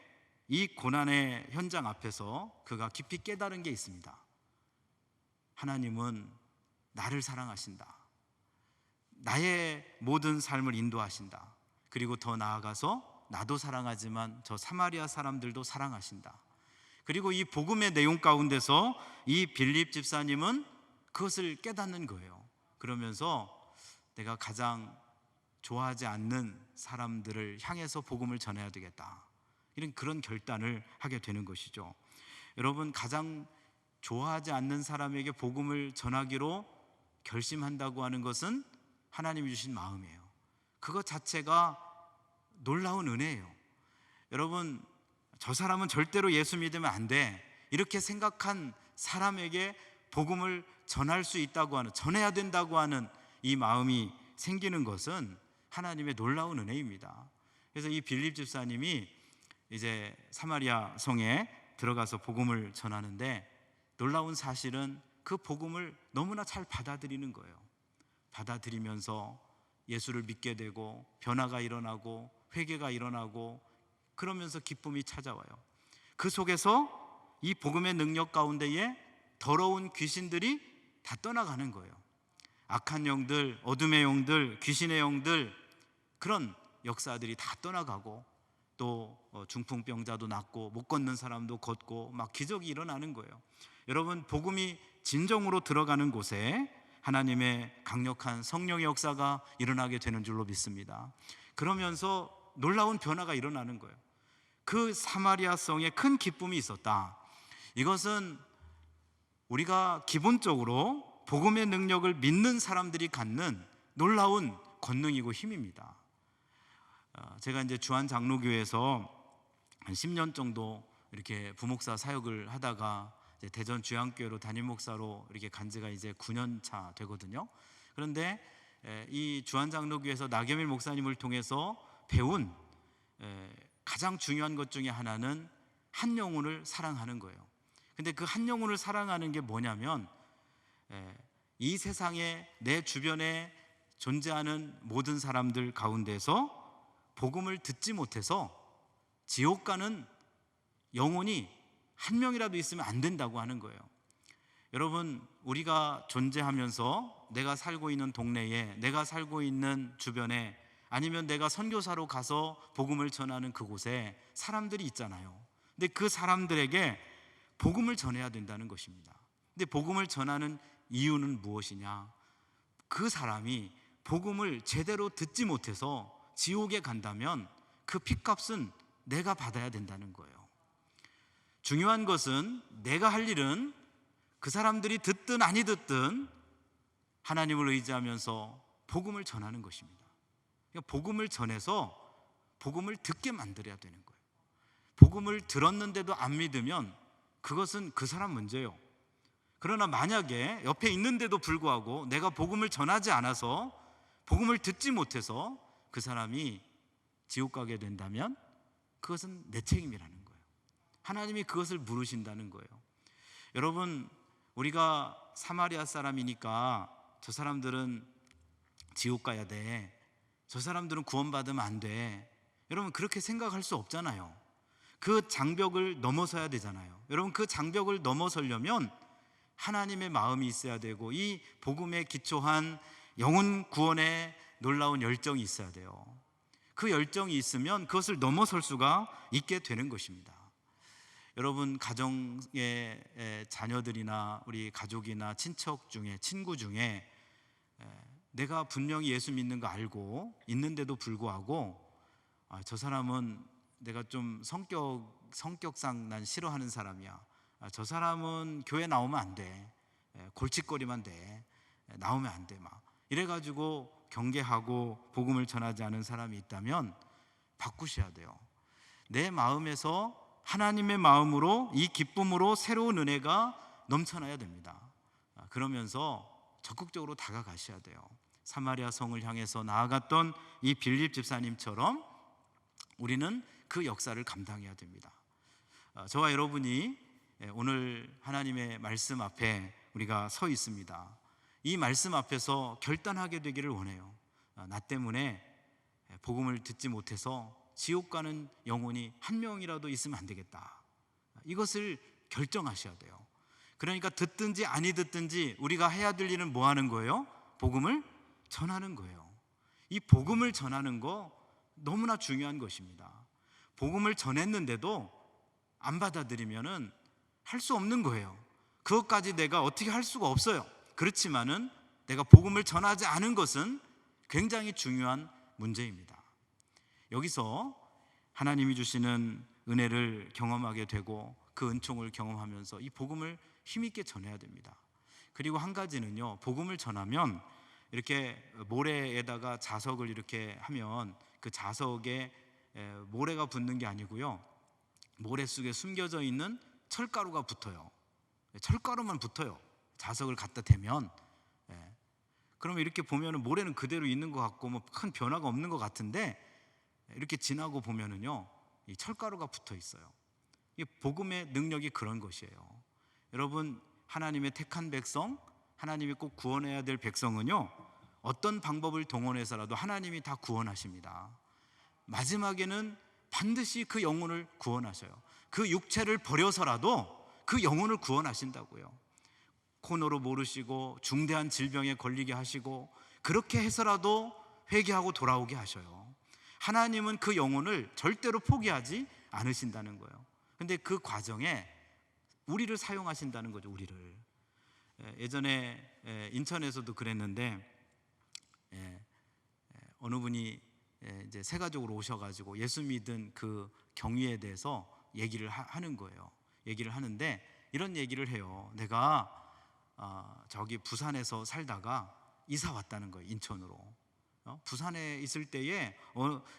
이 고난의 현장 앞에서 그가 깊이 깨달은 게 있습니다. 하나님은 나를 사랑하신다. 나의 모든 삶을 인도하신다. 그리고 더 나아가서 나도 사랑하지만 저 사마리아 사람들도 사랑하신다. 그리고 이 복음의 내용 가운데서 이 빌립 집사님은 그것을 깨닫는 거예요. 그러면서 내가 가장 좋아하지 않는 사람들을 향해서 복음을 전해야 되겠다, 이런 그런 결단을 하게 되는 것이죠. 여러분, 가장 좋아하지 않는 사람에게 복음을 전하기로 결심한다고 하는 것은 하나님이 주신 마음이에요. 그것 자체가 놀라운 은혜예요. 여러분, 저 사람은 절대로 예수 믿으면 안 돼, 이렇게 생각한 사람에게 복음을 전할 수 있다고 하는, 전해야 된다고 하는 이 마음이 생기는 것은 하나님의 놀라운 은혜입니다. 그래서 이 빌립 집사님이 이제 사마리아 성에 들어가서 복음을 전하는데, 놀라운 사실은 그 복음을 너무나 잘 받아들이는 거예요. 받아들이면서 예수를 믿게 되고 변화가 일어나고 회개가 일어나고, 그러면서 기쁨이 찾아와요. 그 속에서 이 복음의 능력 가운데에 더러운 귀신들이 다 떠나가는 거예요. 악한 영들, 어둠의 영들, 귀신의 영들, 그런 역사들이 다 떠나가고, 또 중풍병자도 낫고 못 걷는 사람도 걷고 막 기적이 일어나는 거예요. 여러분, 복음이 진정으로 들어가는 곳에 하나님의 강력한 성령의 역사가 일어나게 되는 줄로 믿습니다. 그러면서 놀라운 변화가 일어나는 거예요. 그 사마리아 성에 큰 기쁨이 있었다. 이것은 우리가 기본적으로 복음의 능력을 믿는 사람들이 갖는 놀라운 권능이고 힘입니다. 제가 이제 주한 장로교회에서 한 10년 정도 이렇게 부목사 사역을 하다가 이제 대전 주양교회로 담임 목사로 이렇게 간 지가 이제 9년 차 되거든요. 그런데 이 주한 장로교회에서 나겸일 목사님을 통해서 배운 가장 중요한 것 중에 하나는 한 영혼을 사랑하는 거예요. 근데 그 한 영혼을 사랑하는 게 뭐냐면 이 세상에 내 주변에 존재하는 모든 사람들 가운데서 복음을 듣지 못해서 지옥 가는 영혼이 한 명이라도 있으면 안 된다고 하는 거예요. 여러분, 우리가 존재하면서 내가 살고 있는 동네에, 내가 살고 있는 주변에, 아니면 내가 선교사로 가서 복음을 전하는 그곳에 사람들이 있잖아요. 근데 그 사람들에게 복음을 전해야 된다는 것입니다. 근데 복음을 전하는 이유는 무엇이냐? 그 사람이 복음을 제대로 듣지 못해서 지옥에 간다면 그 핏값은 내가 받아야 된다는 거예요. 중요한 것은 내가 할 일은 그 사람들이 듣든 아니 듣든 하나님을 의지하면서 복음을 전하는 것입니다. 그러니까 복음을 전해서 복음을 듣게 만들어야 되는 거예요. 복음을 들었는데도 안 믿으면 그것은 그 사람 문제예요. 그러나 만약에 옆에 있는데도 불구하고 내가 복음을 전하지 않아서, 복음을 듣지 못해서 그 사람이 지옥 가게 된다면 그것은 내 책임이라는 거예요. 하나님이 그것을 물으신다는 거예요. 여러분, 우리가 사마리아 사람이니까 저 사람들은 지옥 가야 돼, 저 사람들은 구원받으면 안 돼, 여러분 그렇게 생각할 수 없잖아요. 그 장벽을 넘어서야 되잖아요. 여러분, 그 장벽을 넘어서려면 하나님의 마음이 있어야 되고, 이 복음에 기초한 영혼 구원의 놀라운 열정이 있어야 돼요. 그 열정이 있으면 그것을 넘어설 수가 있게 되는 것입니다. 여러분, 가정의 자녀들이나 우리 가족이나 친척 중에, 친구 중에 내가 분명히 예수 믿는 거 알고 있는데도 불구하고 저 사람은 내가 좀 성격상 난 싫어하는 사람이야, 저 사람은 교회 나오면 안 돼, 골칫거리만 돼, 나오면 안 돼, 막 이래가지고 경계하고 복음을 전하지 않은 사람이 있다면 바꾸셔야 돼요. 내 마음에서 하나님의 마음으로, 이 기쁨으로 새로운 은혜가 넘쳐나야 됩니다. 그러면서 적극적으로 다가가셔야 돼요. 사마리아 성을 향해서 나아갔던 이 빌립 집사님처럼 우리는 그 역사를 감당해야 됩니다. 저와 여러분이 오늘 하나님의 말씀 앞에 우리가 서 있습니다. 이 말씀 앞에서 결단하게 되기를 원해요. 나 때문에 복음을 듣지 못해서 지옥 가는 영혼이 한 명이라도 있으면 안 되겠다, 이것을 결정하셔야 돼요. 그러니까 듣든지 아니 듣든지 우리가 해야 될 일은 뭐 하는 거예요? 복음을 전하는 거예요. 이 복음을 전하는 거 너무나 중요한 것입니다. 복음을 전했는데도 안 받아들이면은 할 수 없는 거예요. 그것까지 내가 어떻게 할 수가 없어요. 그렇지만은 내가 복음을 전하지 않은 것은 굉장히 중요한 문제입니다. 여기서 하나님이 주시는 은혜를 경험하게 되고 그 은총을 경험하면서 이 복음을 힘있게 전해야 됩니다. 그리고 한 가지는요, 복음을 전하면 이렇게 모래에다가 자석을 이렇게 하면 그 자석에 모래가 붙는 게 아니고요, 모래 속에 숨겨져 있는 철가루가 붙어요. 철가루만 붙어요. 자석을 갖다 대면. 그러면 이렇게 보면은 모래는 그대로 있는 것 같고 뭐 큰 변화가 없는 것 같은데, 이렇게 지나고 보면은요, 이 철가루가 붙어 있어요. 이 복음의 능력이 그런 것이에요. 여러분, 하나님의 택한 백성, 하나님이 꼭 구원해야 될 백성은요, 어떤 방법을 동원해서라도 하나님이 다 구원하십니다. 마지막에는 반드시 그 영혼을 구원하셔요. 그 육체를 버려서라도 그 영혼을 구원하신다고요. 코너로 모르시고 중대한 질병에 걸리게 하시고 그렇게 해서라도 회개하고 돌아오게 하셔요. 하나님은 그 영혼을 절대로 포기하지 않으신다는 거예요. 근데 그 과정에 우리를 사용하신다는 거죠. 우리를. 예전에 인천에서도 그랬는데 어느 분이 이제 새 가족으로 오셔가지고 예수 믿은 그 경위에 대해서 얘기를 하는 거예요. 얘기를 하는데 이런 얘기를 해요. 내가 저기 부산에서 살다가 이사 왔다는 거예요. 인천으로. 부산에 있을 때에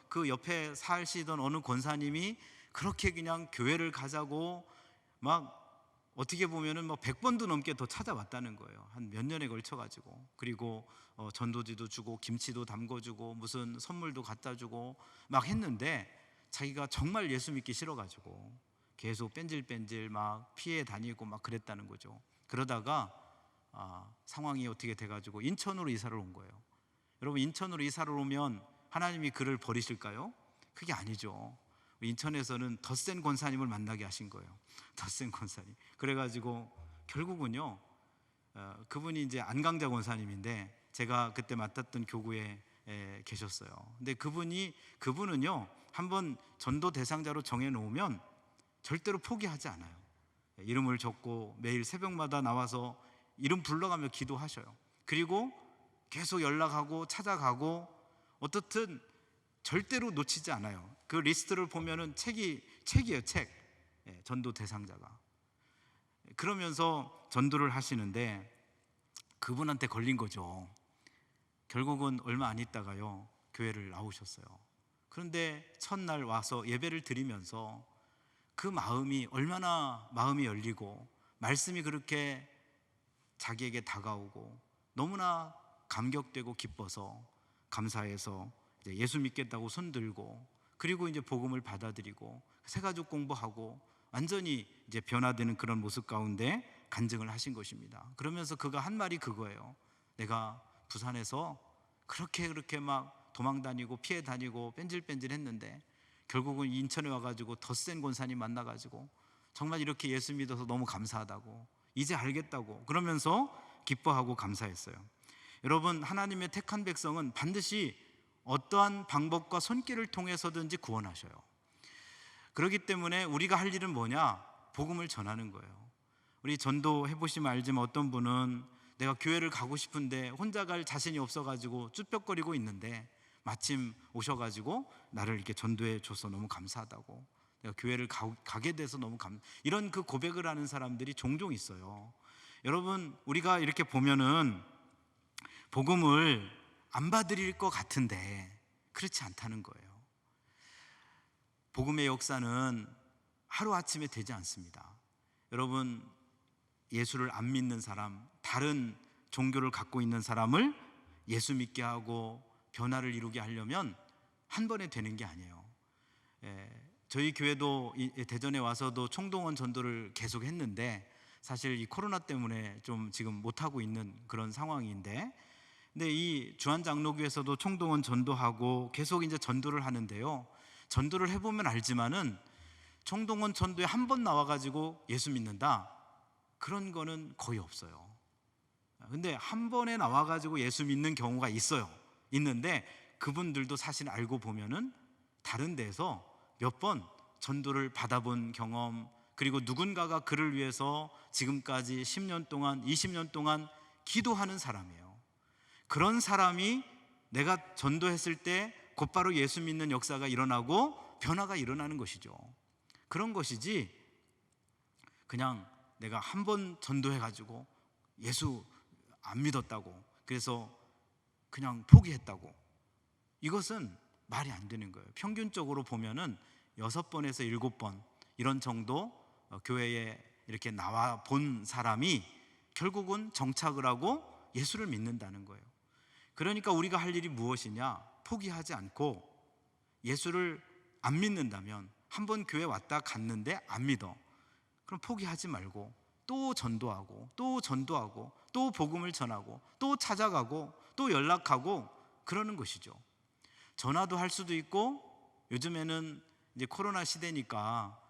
그 옆에 사시던 어느 권사님이 그렇게 그냥 교회를 가자고 막 어떻게 보면은 뭐 100번도 넘게 더 찾아왔다는 거예요. 한 몇 년에 걸쳐 가지고. 그리고 전도지도 주고 김치도 담궈주고 무슨 선물도 갖다 주고 막 했는데 자기가 정말 예수 믿기 싫어 가지고 계속 뺀질뺀질 막 피해 다니고 막 그랬다는 거죠. 그러다가 상황이 어떻게 돼 가지고 인천으로 이사를 온 거예요. 여러분, 인천으로 이사를 오면 하나님이 그를 버리실까요? 그게 아니죠. 인천에서는 덧센 권사님을 만나게 하신 거예요. 덧센 권사님. 그래가지고 결국은요, 그분이 이제 안강자 권사님인데 제가 그때 맡았던 교구에 계셨어요. 근데 그분은요, 한번 전도 대상자로 정해놓으면 절대로 포기하지 않아요. 이름을 적고 매일 새벽마다 나와서 이름 불러가며 기도하셔요. 그리고 계속 연락하고 찾아가고 어떻든 절대로 놓치지 않아요. 그 리스트를 보면은 책이에요, 책. 전도 대상자가. 그러면서 전도를 하시는데 그분한테 걸린 거죠. 결국은 얼마 안 있다가요, 교회를 나오셨어요. 그런데 첫날 와서 예배를 드리면서 그 마음이 얼마나 마음이 열리고 말씀이 그렇게 자기에게 다가오고 너무나 감격되고 기뻐서 감사해서 이제 예수 믿겠다고 손들고 그리고 이제 복음을 받아들이고 새가족 공부하고 완전히 이제 변화되는 그런 모습 가운데 간증을 하신 것입니다. 그러면서 그가 한 말이 그거예요. 내가 부산에서 그렇게 막 도망 다니고 피해 다니고 뺀질뺀질 했는데 결국은 인천에 와가지고 덧센 권사님 만나가지고 정말 이렇게 예수 믿어서 너무 감사하다고, 이제 알겠다고 그러면서 기뻐하고 감사했어요. 여러분, 하나님의 택한 백성은 반드시 어떠한 방법과 손길을 통해서든지 구원하셔요. 그렇기 때문에 우리가 할 일은 뭐냐? 복음을 전하는 거예요. 우리 전도 해보시면 알지만 어떤 분은 내가 교회를 가고 싶은데 혼자 갈 자신이 없어가지고 쭈뼛거리고 있는데 마침 오셔가지고 나를 이렇게 전도해 줘서 너무 감사하다고, 내가 교회를 가게 돼서 너무 이런 그 고백을 하는 사람들이 종종 있어요. 여러분, 우리가 이렇게 보면은 복음을 안 받으릴 것 같은데 그렇지 않다는 거예요. 복음의 역사는 하루아침에 되지 않습니다. 여러분, 예수를 안 믿는 사람, 다른 종교를 갖고 있는 사람을 예수 믿게 하고 변화를 이루게 하려면 한 번에 되는 게 아니에요. 저희 교회도 대전에 와서도 총동원 전도를 계속 했는데 사실 이 코로나 때문에 좀 지금 못하고 있는 그런 상황인데, 근데 이 주한장로교에서도 총동원 전도하고 계속 이제 전도를 하는데요, 전도를 해보면 알지만은 총동원 전도에 한 번 나와가지고 예수 믿는다, 그런 거는 거의 없어요. 근데 한 번에 나와가지고 예수 믿는 경우가 있는데 그분들도 사실 알고 보면은 다른 데서 몇 번 전도를 받아본 경험, 그리고 누군가가 그를 위해서 지금까지 10년 동안 20년 동안 기도하는 사람이에요. 그런 사람이 내가 전도했을 때 곧바로 예수 믿는 역사가 일어나고 변화가 일어나는 것이죠. 그런 것이지 그냥 내가 한 번 전도해가지고 예수 안 믿었다고 그래서 그냥 포기했다고, 이것은 말이 안 되는 거예요. 평균적으로 보면은 6번에서 7번 이런 정도 교회에 이렇게 나와 본 사람이 결국은 정착을 하고 예수를 믿는다는 거예요. 그러니까 우리가 할 일이 무엇이냐? 포기하지 않고, 예수를 안 믿는다면 한 번 교회 왔다 갔는데 안 믿어, 그럼 포기하지 말고 또 전도하고 또 전도하고 또 복음을 전하고 또 찾아가고 또 연락하고 그러는 것이죠. 전화도 할 수도 있고, 요즘에는 이제 코로나 시대니까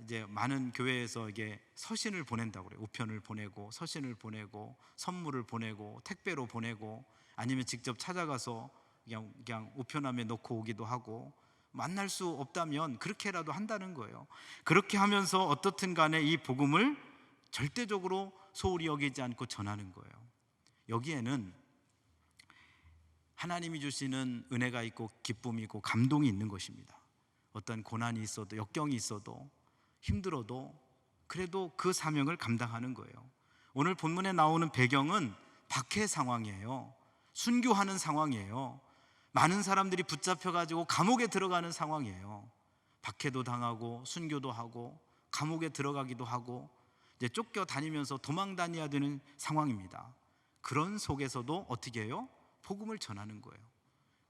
이제 많은 교회에서 이게 서신을 보낸다고 그래요. 우편을 보내고 서신을 보내고 선물을 보내고 택배로 보내고 아니면 직접 찾아가서 그냥 우편함에 넣고 오기도 하고, 만날 수 없다면 그렇게라도 한다는 거예요. 그렇게 하면서 어떻든 간에 이 복음을 절대적으로 소홀히 여기지 않고 전하는 거예요. 여기에는 하나님이 주시는 은혜가 있고 기쁨이 있고 감동이 있는 것입니다. 어떤 고난이 있어도, 역경이 있어도, 힘들어도 그래도 그 사명을 감당하는 거예요. 오늘 본문에 나오는 배경은 박해 상황이에요. 순교하는 상황이에요. 많은 사람들이 붙잡혀가지고 감옥에 들어가는 상황이에요. 박해도 당하고 순교도 하고 감옥에 들어가기도 하고 이제 쫓겨 다니면서 도망 다녀야 되는 상황입니다. 그런 속에서도 어떻게 해요? 복음을 전하는 거예요.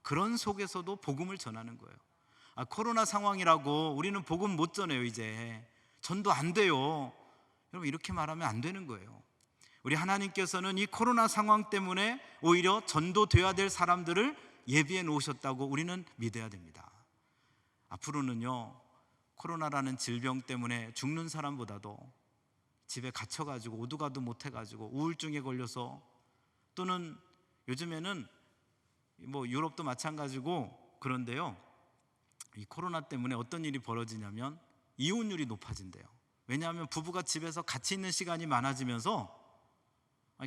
그런 속에서도 복음을 전하는 거예요. 코로나 상황이라고 우리는 복음 못 전해요. 이제 전도 안 돼요. 여러분, 이렇게 말하면 안 되는 거예요. 우리 하나님께서는 이 코로나 상황 때문에 오히려 전도되어야 될 사람들을 예비해 놓으셨다고 우리는 믿어야 됩니다. 앞으로는요, 코로나라는 질병 때문에 죽는 사람보다도 집에 갇혀가지고 오두가도 못해가지고 우울증에 걸려서, 또는 요즘에는 뭐 유럽도 마찬가지고 그런데요, 이 코로나 때문에 어떤 일이 벌어지냐면 이혼율이 높아진대요. 왜냐하면 부부가 집에서 같이 있는 시간이 많아지면서,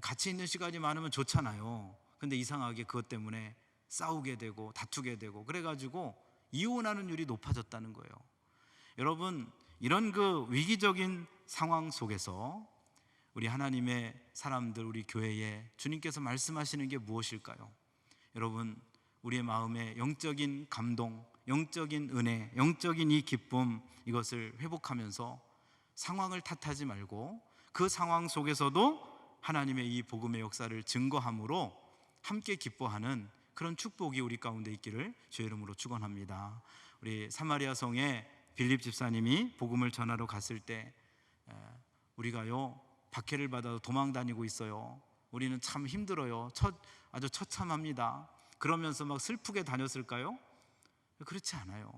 같이 있는 시간이 많으면 좋잖아요. 근데 이상하게 그것 때문에 싸우게 되고 다투게 되고 그래가지고 이혼하는 율이 높아졌다는 거예요. 여러분, 이런 그 위기적인 상황 속에서 우리 하나님의 사람들, 우리 교회에 주님께서 말씀하시는 게 무엇일까요? 여러분, 우리의 마음에 영적인 감동, 영적인 은혜, 영적인 이 기쁨, 이것을 회복하면서 상황을 탓하지 말고 그 상황 속에서도 하나님의 이 복음의 역사를 증거함으로 함께 기뻐하는 그런 축복이 우리 가운데 있기를 주의 이름으로 축원합니다. 우리 사마리아 성에 빌립 집사님이 복음을 전하러 갔을 때, 우리가요 박해를 받아서 도망 다니고 있어요. 우리는 참 힘들어요. 아주 처참합니다. 그러면서 막 슬프게 다녔을까요? 그렇지 않아요.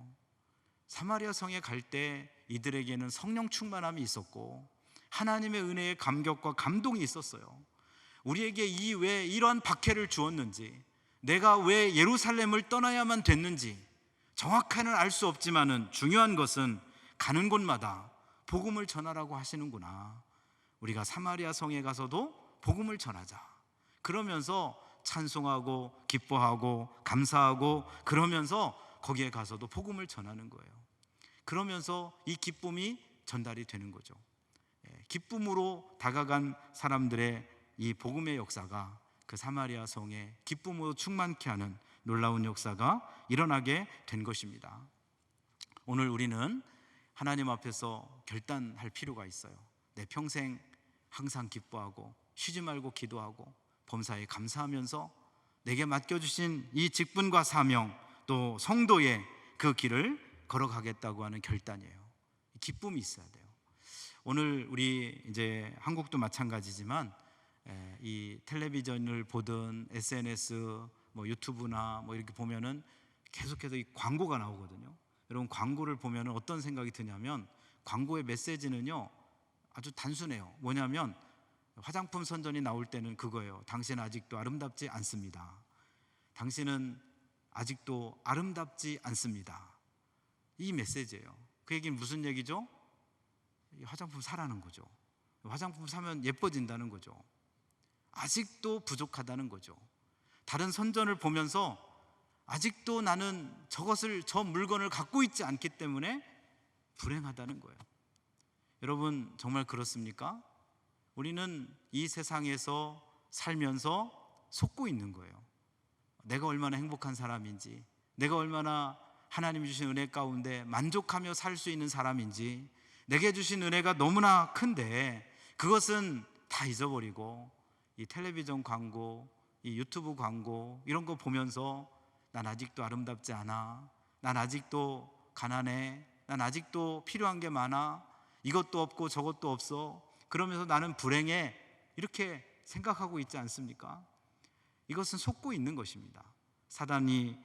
사마리아 성에 갈 때 이들에게는 성령 충만함이 있었고 하나님의 은혜의 감격과 감동이 있었어요. 우리에게 왜 이러한 박해를 주었는지, 내가 왜 예루살렘을 떠나야만 됐는지 정확히는 알 수 없지만은 중요한 것은 가는 곳마다 복음을 전하라고 하시는구나. 우리가 사마리아 성에 가서도 복음을 전하자. 그러면서 찬송하고 기뻐하고 감사하고 그러면서 거기에 가서도 복음을 전하는 거예요. 그러면서 이 기쁨이 전달이 되는 거죠. 기쁨으로 다가간 사람들의 이 복음의 역사가 그 사마리아 성에 기쁨으로 충만케 하는 놀라운 역사가 일어나게 된 것입니다. 오늘 우리는 하나님 앞에서 결단할 필요가 있어요. 내 평생 항상 기뻐하고 쉬지 말고 기도하고 범사에 감사하면서 내게 맡겨주신 이 직분과 사명, 또 성도의 그 길을 걸어가겠다고 하는 결단이에요. 기쁨이 있어야 돼요. 오늘 우리 이제 한국도 마찬가지지만 이 텔레비전을 보든 SNS, 뭐 유튜브나 뭐 이렇게 보면은 계속해서 이 광고가 나오거든요. 여러분, 광고를 보면은 어떤 생각이 드냐면 광고의 메시지는요 아주 단순해요. 뭐냐면 화장품 선전이 나올 때는 그거예요. 당신은 아직도 아름답지 않습니다. 당신은 아직도 아름답지 않습니다. 이 메시지예요. 그 얘기는 무슨 얘기죠? 화장품 사라는 거죠. 화장품 사면 예뻐진다는 거죠. 아직도 부족하다는 거죠. 다른 선전을 보면서 아직도 나는 저 물건을 갖고 있지 않기 때문에 불행하다는 거예요. 여러분, 정말 그렇습니까? 우리는 이 세상에서 살면서 속고 있는 거예요. 내가 얼마나 행복한 사람인지, 내가 얼마나 하나님 주신 은혜 가운데 만족하며 살 수 있는 사람인지, 내게 주신 은혜가 너무나 큰데 그것은 다 잊어버리고 이 텔레비전 광고, 이 유튜브 광고 이런 거 보면서 난 아직도 아름답지 않아, 난 아직도 가난해, 난 아직도 필요한 게 많아, 이것도 없고 저것도 없어, 그러면서 나는 불행해, 이렇게 생각하고 있지 않습니까? 이것은 속고 있는 것입니다. 사단이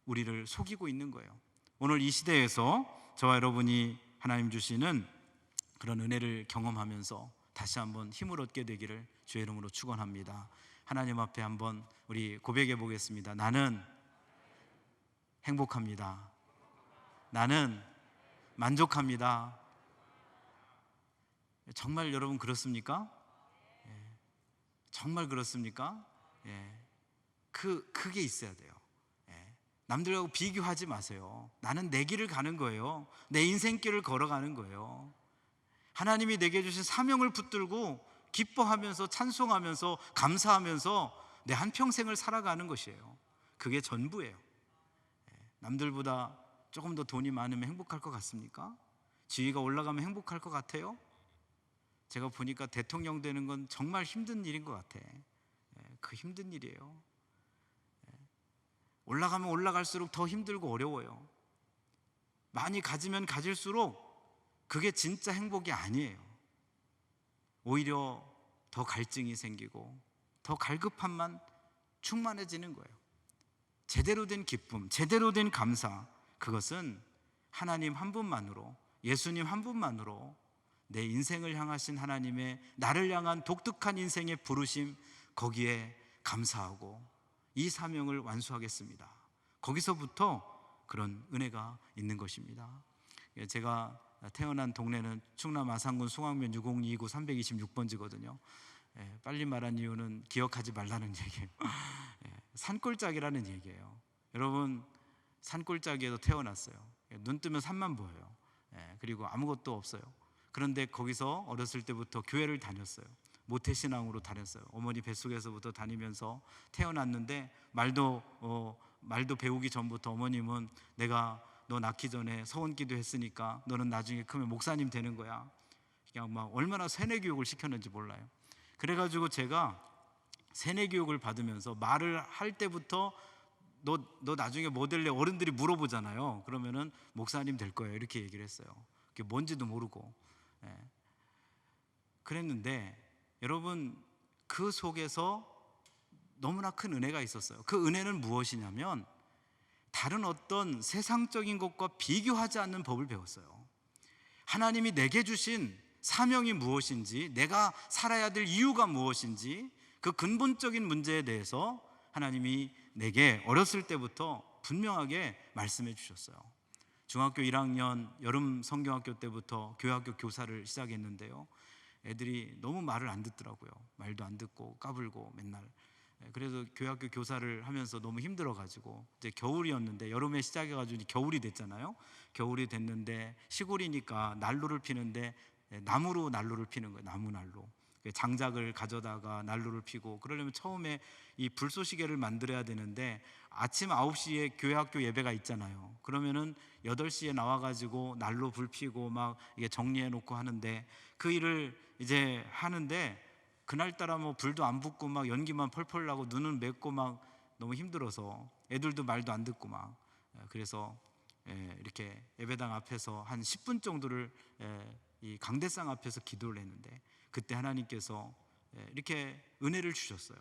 우리를 속이고 있는 거예요. 오늘 이 시대에서 저와 여러분이 하나님 주시는 그런 은혜를 경험하면서 다시 한번 힘을 얻게 되기를 주의 이름으로 축원합니다. 하나님 앞에 한번 우리 고백해 보겠습니다. 나는 행복합니다. 나는 만족합니다. 정말 여러분 그렇습니까? 정말 그렇습니까? 그 그게 있어야 돼요. 남들하고 비교하지 마세요. 나는 내 길을 가는 거예요. 내 인생길을 걸어가는 거예요. 하나님이 내게 주신 사명을 붙들고 기뻐하면서 찬송하면서 감사하면서 내 한평생을 살아가는 것이에요. 그게 전부예요. 남들보다 조금 더 돈이 많으면 행복할 것 같습니까? 지위가 올라가면 행복할 것 같아요? 제가 보니까 대통령 되는 건 정말 힘든 일인 것 같아. 그 힘든 일이에요. 올라가면 올라갈수록 더 힘들고 어려워요. 많이 가지면 가질수록 그게 진짜 행복이 아니에요. 오히려 더 갈증이 생기고 더 갈급함만 충만해지는 거예요. 제대로 된 기쁨, 제대로 된 감사, 그것은 하나님 한 분만으로, 예수님 한 분만으로 내 인생을 향하신 하나님의 나를 향한 독특한 인생의 부르심, 거기에 감사하고 이 사명을 완수하겠습니다. 거기서부터 그런 은혜가 있는 것입니다. 제가 태어난 동네는 충남 아산군 숭앙면 60229 326번지거든요. 빨리 말한 이유는 기억하지 말라는 얘기예요. 산골짜기라는 얘기예요. 여러분, 산골짜기에서 태어났어요. 눈 뜨면 산만 보여요. 그리고 아무것도 없어요. 그런데 거기서 어렸을 때부터 교회를 다녔어요. 모태신앙으로 다녔어요. 어머니 뱃속에서부터 다니면서 태어났는데 말도 배우기 전부터 어머님은 내가 너 낳기 전에 서원기도 했으니까 너는 나중에 크면 목사님 되는 거야. 그냥 막 얼마나 세뇌 교육을 시켰는지 몰라요. 그래가지고 제가 세뇌 교육을 받으면서 말을 할 때부터 너 나중에 뭐 될래? 어른들이 물어보잖아요. 그러면은 목사님 될 거예요. 이렇게 얘기를 했어요. 그게 뭔지도 모르고. 그랬는데 여러분, 그 속에서 너무나 큰 은혜가 있었어요. 그 은혜는 무엇이냐면 다른 어떤 세상적인 것과 비교하지 않는 법을 배웠어요. 하나님이 내게 주신 사명이 무엇인지, 내가 살아야 될 이유가 무엇인지, 그 근본적인 문제에 대해서 하나님이 내게 어렸을 때부터 분명하게 말씀해 주셨어요. 중학교 1학년 여름 성경학교 때부터 교회학교 교사를 시작했는데요, 애들이 너무 말을 안 듣더라고요. 말도 안 듣고 까불고 맨날. 그래서 교회학교 교사를 하면서 너무 힘들어가지고 이제 겨울이었는데, 여름에 시작해가지고 겨울이 됐잖아요. 겨울이 됐는데 시골이니까 난로를 피는데 나무로 난로를 피는 거예요. 나무 난로. 장작을 가져다가 난로를 피고, 그러려면 처음에 이 불쏘시개를 만들어야 되는데 아침 9시에 교회학교 예배가 있잖아요. 그러면은 8시에 나와가지고 난로 불 피고 막 이게 정리해 놓고 하는데, 그 일을 이제 하는데 그날따라 뭐 불도 안 붙고 막 연기만 펄펄 나고 눈은 맵고 막 너무 힘들어서 애들도 말도 안 듣고 막, 그래서 이렇게 예배당 앞에서 한 10분 정도를 이 강대상 앞에서 기도를 했는데, 그때 하나님께서 이렇게 은혜를 주셨어요.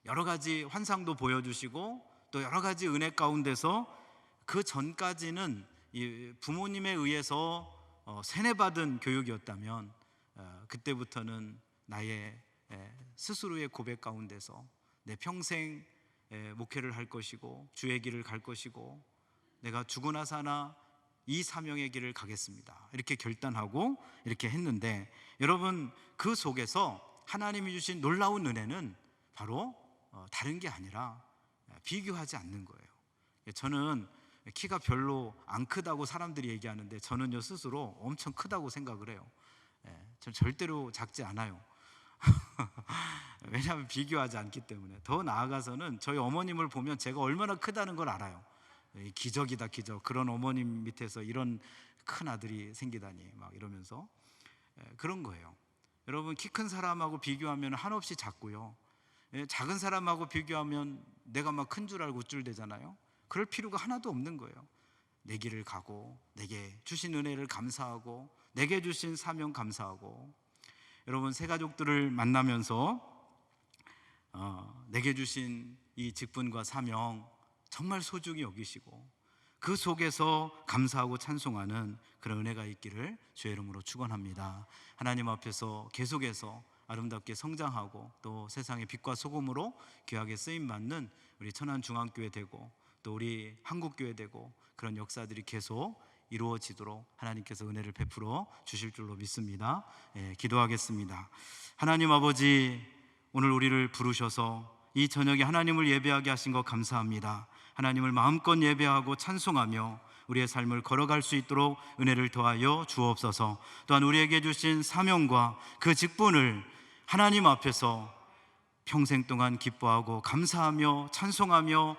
여러 가지 환상도 보여주시고 또 여러 가지 은혜 가운데서, 그 전까지는 이 부모님에 의해서 세뇌받은 교육이었다면 그때부터는 나의 스스로의 고백 가운데서 내 평생 목회를 할 것이고 주의 길을 갈 것이고 내가 죽으나 사나 이 사명의 길을 가겠습니다, 이렇게 결단하고 이렇게 했는데, 여러분, 그 속에서 하나님이 주신 놀라운 은혜는 바로 다른 게 아니라 비교하지 않는 거예요. 저는 키가 별로 안 크다고 사람들이 얘기하는데 저는요 스스로 엄청 크다고 생각을 해요. 전 절대로 작지 않아요. 왜냐하면 비교하지 않기 때문에. 더 나아가서는 저희 어머님을 보면 제가 얼마나 크다는 걸 알아요. 기적이다 기적, 그런 어머님 밑에서 이런 큰 아들이 생기다니 막 이러면서 그런 거예요. 여러분, 키 큰 사람하고 비교하면 한없이 작고요, 작은 사람하고 비교하면 내가 막 큰 줄 알고 우쭐대잖아요. 그럴 필요가 하나도 없는 거예요. 내 길을 가고 내게 주신 은혜를 감사하고 내게 주신 사명 감사하고. 여러분, 새 가족들을 만나면서 내게 주신 이 직분과 사명 정말 소중히 여기시고 그 속에서 감사하고 찬송하는 그런 은혜가 있기를 주의 이름으로 축원합니다. 하나님 앞에서 계속해서 아름답게 성장하고 또 세상의 빛과 소금으로 귀하게 쓰임받는 우리 천안중앙교회 되고 또 우리 한국교회 되고, 그런 역사들이 계속 이루어지도록 하나님께서 은혜를 베풀어 주실 줄로 믿습니다. 기도하겠습니다. 하나님 아버지, 오늘 우리를 부르셔서 이 저녁에 하나님을 예배하게 하신 것 감사합니다. 하나님을 마음껏 예배하고 찬송하며 우리의 삶을 걸어갈 수 있도록 은혜를 더하여 주옵소서. 또한 우리에게 주신 사명과 그 직분을 하나님 앞에서 평생 동안 기뻐하고 감사하며 찬송하며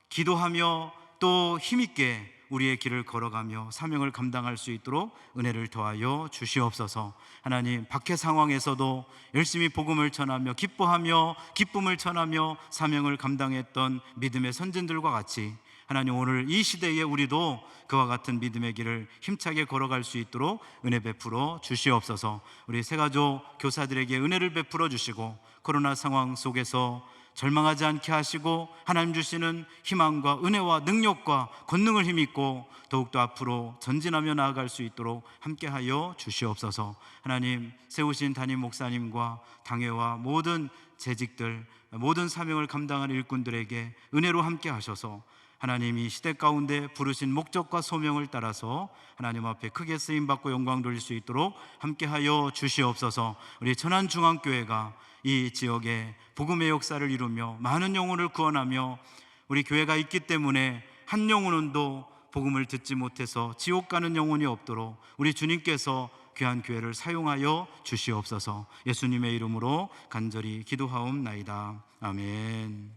기도하며 또 힘있게 우리의 길을 걸어가며 사명을 감당할 수 있도록 은혜를 더하여 주시옵소서. 하나님, 박해 상황에서도 열심히 복음을 전하며 기뻐하며 기쁨을 전하며 사명을 감당했던 믿음의 선진들과 같이 하나님, 오늘 이 시대에 우리도 그와 같은 믿음의 길을 힘차게 걸어갈 수 있도록 은혜 베풀어 주시옵소서. 우리 새가족 교사들에게 은혜를 베풀어 주시고 코로나 상황 속에서 절망하지 않게 하시고 하나님 주시는 희망과 은혜와 능력과 권능을 힘입고 더욱더 앞으로 전진하며 나아갈 수 있도록 함께하여 주시옵소서. 하나님, 세우신 담임 목사님과 당회와 모든 재직들, 모든 사명을 감당하는 일꾼들에게 은혜로 함께 하셔서 하나님이 시대 가운데 부르신 목적과 소명을 따라서 하나님 앞에 크게 쓰임받고 영광 돌릴 수 있도록 함께하여 주시옵소서. 우리 천안중앙교회가 이 지역에 복음의 역사를 이루며 많은 영혼을 구원하며 우리 교회가 있기 때문에 한 영혼도 복음을 듣지 못해서 지옥 가는 영혼이 없도록 우리 주님께서 귀한 교회를 사용하여 주시옵소서. 예수님의 이름으로 간절히 기도하옵나이다. 아멘.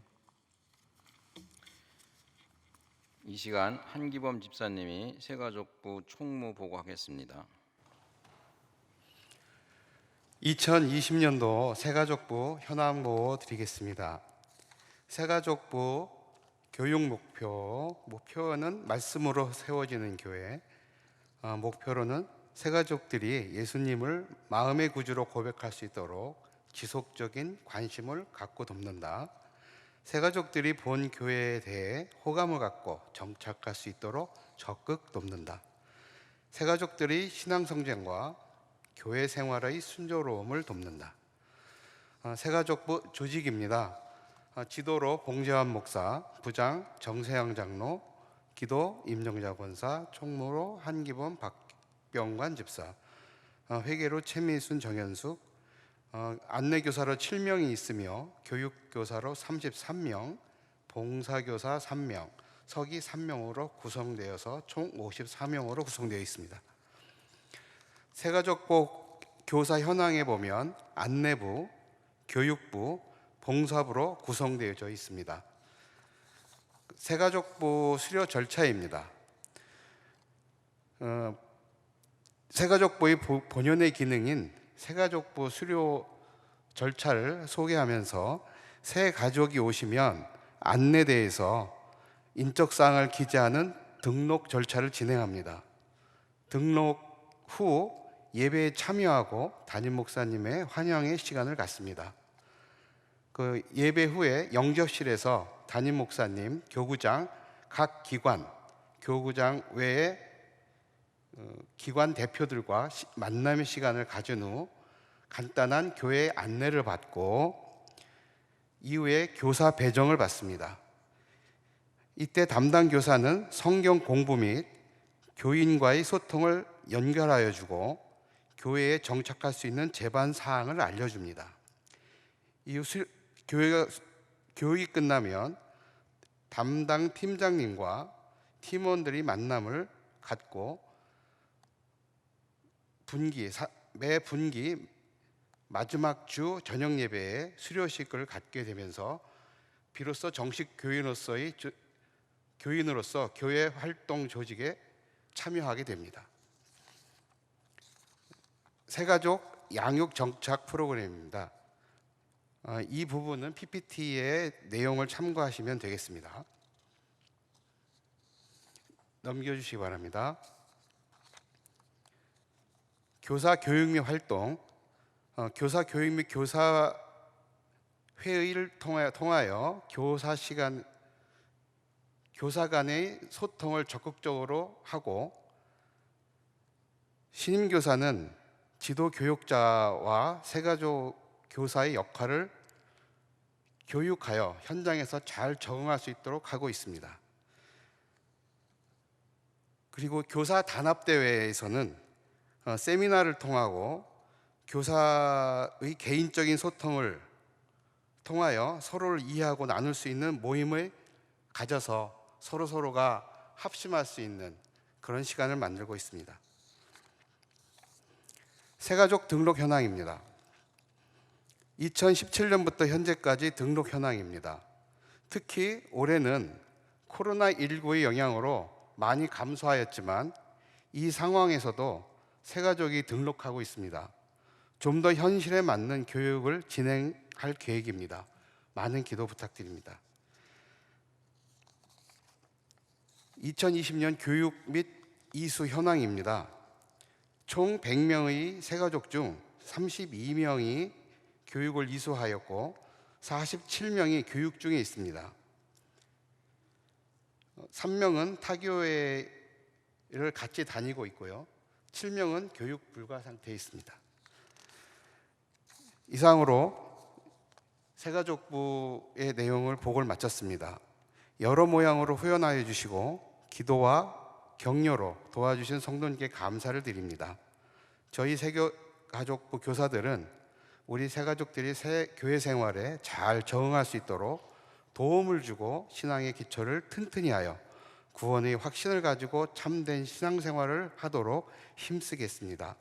이 시간 한기범 집사님이 새가족부 총무 보고하겠습니다. 2020년도 새가족부 현황 보고 드리겠습니다. 새가족부 교육 목표는 말씀으로 세워지는 교회. 목표로는 새가족들이 예수님을 마음의 구주로 고백할 수 있도록 지속적인 관심을 갖고 돕는다. 새가족들이 본 교회에 대해 호감을 갖고 정착할 수 있도록 적극 돕는다. 새가족들이 신앙 성장과 교회 생활의 순조로움을 돕는다. 새가족부 조직입니다. 지도로 봉재환 목사, 부장 정세영 장로, 기도 임정자 권사, 총무로 한기범 박병관 집사, 회계로 최미순 정현숙, 안내교사로 7명이 있으며 교육교사로 33명, 봉사교사 3명, 서기 3명으로 구성되어서 총 54명으로 구성되어 있습니다. 새가족부 교사 현황에 보면 안내부, 교육부, 봉사부로 구성되어져 있습니다. 새가족부 수료 절차입니다. 새가족부의 본연의 기능인 새가족부 수료 절차를 소개하면서 새 가족이 오시면 안내대에서 인적사항을 기재하는 등록 절차를 진행합니다. 등록 후 예배에 참여하고 담임 목사님의 환영의 시간을 갖습니다. 그 예배 후에 영접실에서 담임 목사님, 교구장, 각 기관, 교구장 외에 기관 대표들과 만남의 시간을 가진 후 간단한 교회 안내를 받고 이후에 교사 배정을 받습니다. 이때 담당 교사는 성경 공부 및 교인과의 소통을 연결하여 주고 교회에 정착할 수 있는 제반 사항을 알려줍니다. 이후 교육이 끝나면 담당 팀장님과 팀원들이 만남을 갖고 매 분기 마지막 주 저녁 예배에 수료식을 갖게 되면서 비로소 정식 교인으로서 교회 활동 조직에 참여하게 됩니다. 새가족 양육 정착 프로그램입니다. 이 부분은 PPT의 내용을 참고하시면 되겠습니다. 넘겨주시기 바랍니다. 교사 교육 및 활동, 교사 교육 및 교사 회의를 통하여 교사 간의 소통을 적극적으로 하고, 신임 교사는 지도 교육자와 새가족 교사의 역할을 교육하여 현장에서 잘 적응할 수 있도록 하고 있습니다. 그리고 교사 단합대회에서는 세미나를 통하고 교사의 개인적인 소통을 통하여 서로를 이해하고 나눌 수 있는 모임을 가져서 서로가 합심할 수 있는 그런 시간을 만들고 있습니다. 새가족 등록 현황입니다. 2017년부터 현재까지 등록 현황입니다. 특히 올해는 코로나19의 영향으로 많이 감소하였지만 이 상황에서도 새가족이 등록하고 있습니다. 좀 더 현실에 맞는 교육을 진행할 계획입니다. 많은 기도 부탁드립니다. 2020년 교육 및 이수 현황입니다. 총 100명의 새가족 중 32명이 교육을 이수하였고 47명이 교육 중에 있습니다. 3명은 타교회를 같이 다니고 있고요. 7명은 교육 불가 상태에 있습니다. 이상으로 새가족부의 내용을 보고를 마쳤습니다. 여러 모양으로 후원하여 주시고 기도와 격려로 도와주신 성도님께 감사를 드립니다. 저희 새가족부 교사들은 우리 새가족들이 새 교회 생활에 잘 적응할 수 있도록 도움을 주고 신앙의 기초를 튼튼히 하여 구원의 확신을 가지고 참된 신앙생활을 하도록 힘쓰겠습니다.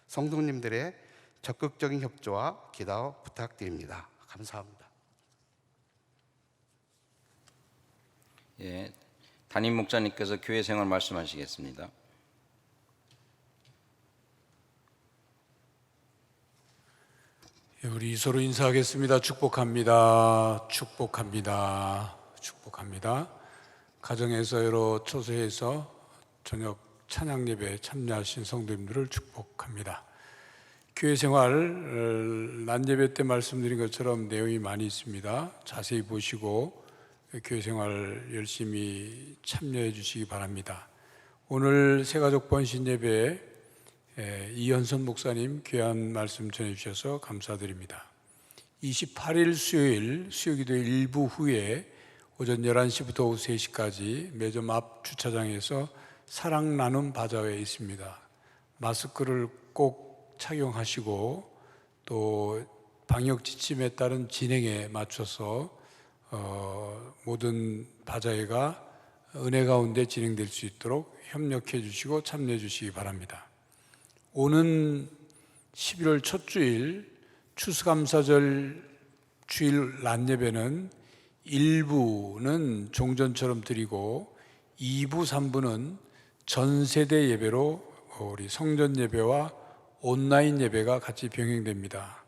성도님들의 적극적인 협조와 기도 부탁드립니다. 감사합니다. 예, 담임 목사님께서 교회 생활 말씀하시겠습니다. 우리 서로 인사하겠습니다. 축복합니다. 축복합니다. 축복합니다. 가정에서 여러 초소에서 저녁 찬양 예배에 참여하신 성도님들을 축복합니다. 교회 생활 낮 예배 때 말씀드린 것처럼 내용이 많이 있습니다. 자세히 보시고 교회 생활 열심히 참여해 주시기 바랍니다. 오늘 새가족 번신 예배에 이현선 목사님 귀한 말씀 전해주셔서 감사드립니다. 28일 수요일 수요기도 일부 후에 오전 11시부터 오후 3시까지 매점 앞 주차장에서 사랑 나눔 바자회 있습니다. 마스크를 꼭 착용하시고 또 방역 지침에 따른 진행에 맞춰서 모든 바자회가 은혜 가운데 진행될 수 있도록 협력해 주시고 참여해 주시기 바랍니다. 오는 11월 첫 주일 추수감사절 주일 낮 예배는 1부는 종전처럼 드리고 2부, 3부는 전세대 예배로 우리 성전 예배와 온라인 예배가 같이 병행됩니다.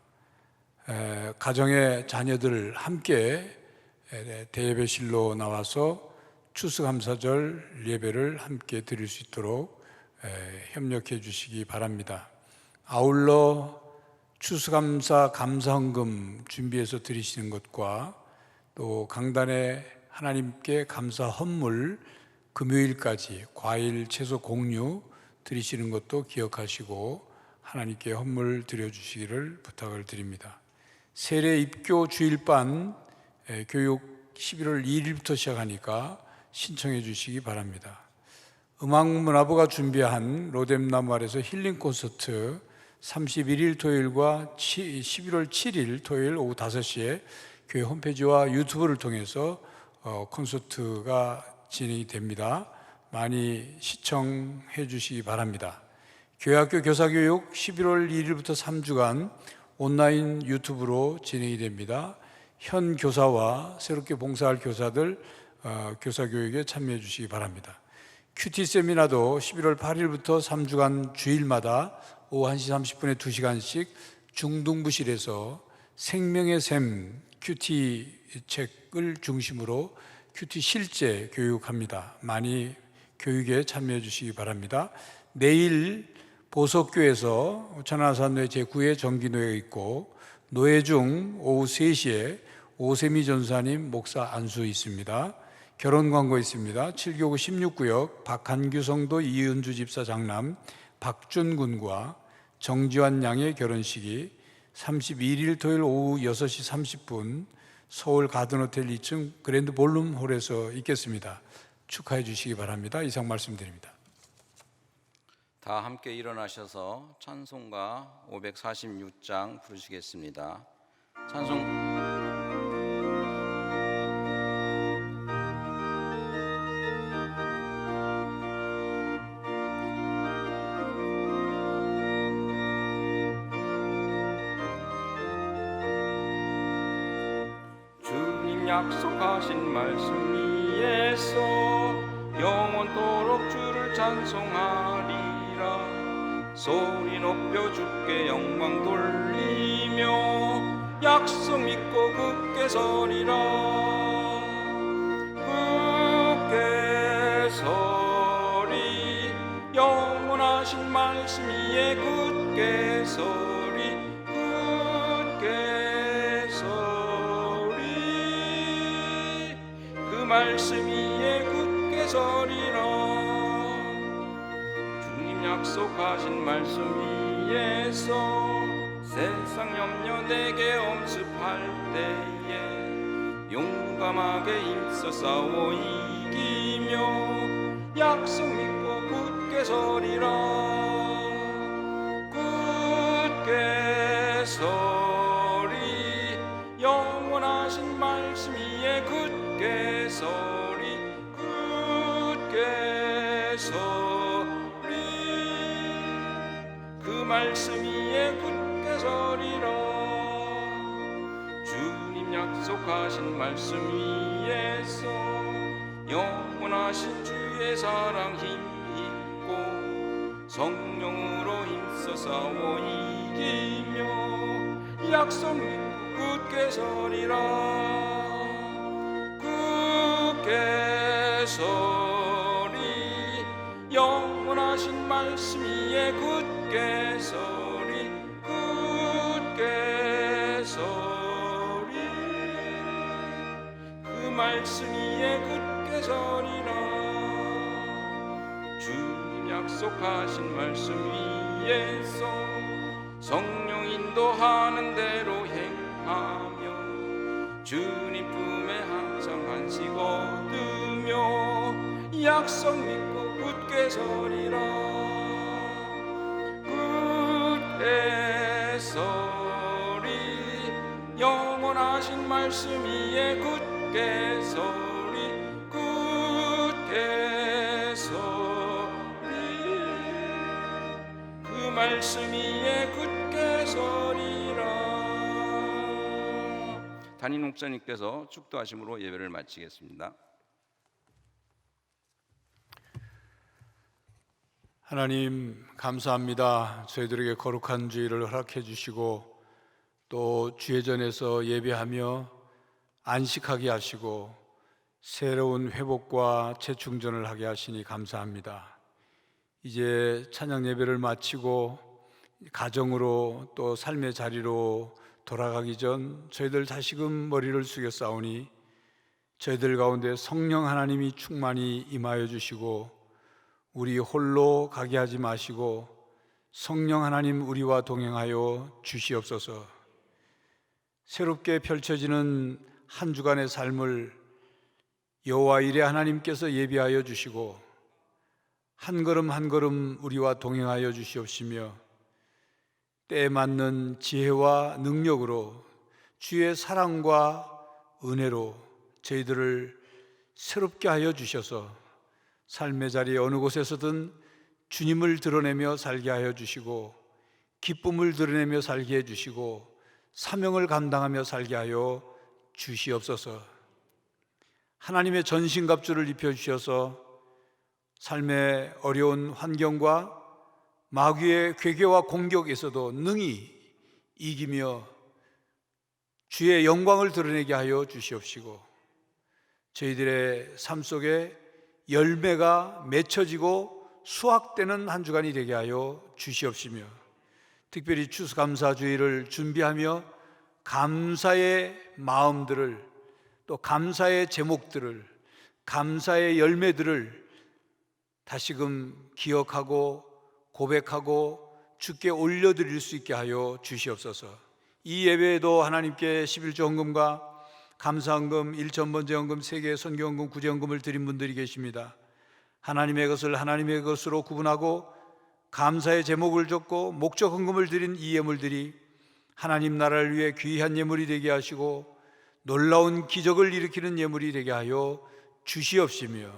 가정의 자녀들 함께 대예배실로 나와서 추수감사절 예배를 함께 드릴 수 있도록 협력해 주시기 바랍니다. 아울러 추수감사 감사헌금 준비해서 드리시는 것과 또 강단에 하나님께 감사 헌물 금요일까지 과일, 채소, 공유 드리시는 것도 기억하시고 하나님께 헌물 드려주시기를 부탁을 드립니다. 세례 입교 주일반 교육 11월 2일부터 시작하니까 신청해 주시기 바랍니다. 음악문화부가 준비한 로뎀나무 아래서 힐링 콘서트 31일 토요일과 11월 7일 토요일 오후 5시에 교회 홈페이지와 유튜브를 통해서 콘서트가 진행이 됩니다. 많이 시청해 주시기 바랍니다. 교회학교 교사교육 11월 1일부터 3주간 온라인 유튜브로 진행이 됩니다. 현 교사와 새롭게 봉사할 교사들 교사교육에 참여해 주시기 바랍니다. 큐티 세미나도 11월 8일부터 3주간 주일마다 오후 1시 30분에 2시간씩 중등부실에서 생명의 샘 큐티 책을 중심으로 큐티 실제 교육합니다. 많이 교육에 참여해 주시기 바랍니다. 내일 보석교에서 천안산노회 제9회 정기노회가 있고 노회 중 오후 3시에 오세미 전사님 목사 안수 있습니다. 결혼 광고 있습니다. 7교구 16구역 박한규 성도 이은주 집사 장남 박준 군과 정지환 양의 결혼식이 31일 토요일 오후 6시 30분 서울 가든호텔 2층 그랜드 볼룸홀에서 있겠습니다. 축하해 주시기 바랍니다. 이상 말씀드립니다. 다 함께 일어나셔서 찬송가 546장 부르시겠습니다. 찬송 약속하신 말씀 위에서 영원토록 주를 찬송하리라. 소리 높여 주께 영광 돌리며 약속 믿고 굳게 서리라. 굳게 서리 영원하신 말씀 위에 굳게 서리. 굳게 서리 그 말씀 위에 굳게 서리라. 주님 약속하신 말씀 위에서 세상 염려 내게 엄습할 때에 용감하게 힘써 싸워 이기며 약속 믿고 굳게 서리라. 굳게 서리 영원하신 말씀 위에 굳게 서리. 굳게 서리 그 말씀 위에 굳게 서리라. 주님 약속하신 말씀 위에서 영원하신 주의 사랑 힘있고 성령으로 힘써 싸워 이기며 약속 믿고 굳게 서리라. 굳게 서리 영원하신 말씀 위에 굳게 서리. 굳게 서리 그 말씀 위에 굳게 서리라. 주님 약속하신 말씀 위에서 성령 인도하는 대로 행하며 주님 품에 항상 안식 얻으며 약속 믿고 굳게 서리라. 굳게 서리 영원하신 말씀 위에 굳게 서리. 굳게 서리 그 말씀 위에 굳게 서리라. 담임 목사님께서 축도하심으로 예배를 마치겠습니다. 하나님 감사합니다. 저희들에게 거룩한 주일을 허락해 주시고 또 주의 전에서 예배하며 안식하게 하시고 새로운 회복과 재충전을 하게 하시니 감사합니다. 이제 찬양 예배를 마치고 가정으로 또 삶의 자리로 돌아가기 전 저희들 다시금 머리를 숙여 싸우니 저희들 가운데 성령 하나님이 충만히 임하여 주시고 우리 홀로 가게 하지 마시고 성령 하나님 우리와 동행하여 주시옵소서. 새롭게 펼쳐지는 한 주간의 삶을 여호와 일의 하나님께서 예비하여 주시고 한 걸음 한 걸음 우리와 동행하여 주시옵시며 때에 맞는 지혜와 능력으로 주의 사랑과 은혜로 저희들을 새롭게 하여 주셔서 삶의 자리에 어느 곳에서든 주님을 드러내며 살게 하여 주시고 기쁨을 드러내며 살게 해 주시고 사명을 감당하며 살게 하여 주시옵소서. 하나님의 전신갑주를 입혀주셔서 삶의 어려운 환경과 마귀의 괴계와 공격에서도 능히 이기며 주의 영광을 드러내게 하여 주시옵시고 저희들의 삶 속에 열매가 맺혀지고 수확되는 한 주간이 되게 하여 주시옵시며 특별히 추수감사주의를 준비하며 감사의 마음들을 또 감사의 제목들을 감사의 열매들을 다시금 기억하고 고백하고 주께 올려드릴 수 있게 하여 주시옵소서. 이 예배에도 하나님께 11조 헌금과 감사헌금, 1,000번째 헌금, 세계 선교헌금, 구제헌금을 드린 분들이 계십니다. 하나님의 것을 하나님의 것으로 구분하고 감사의 제목을 적고 목적 헌금을 드린 이 예물들이 하나님 나라를 위해 귀한 예물이 되게 하시고 놀라운 기적을 일으키는 예물이 되게 하여 주시옵시며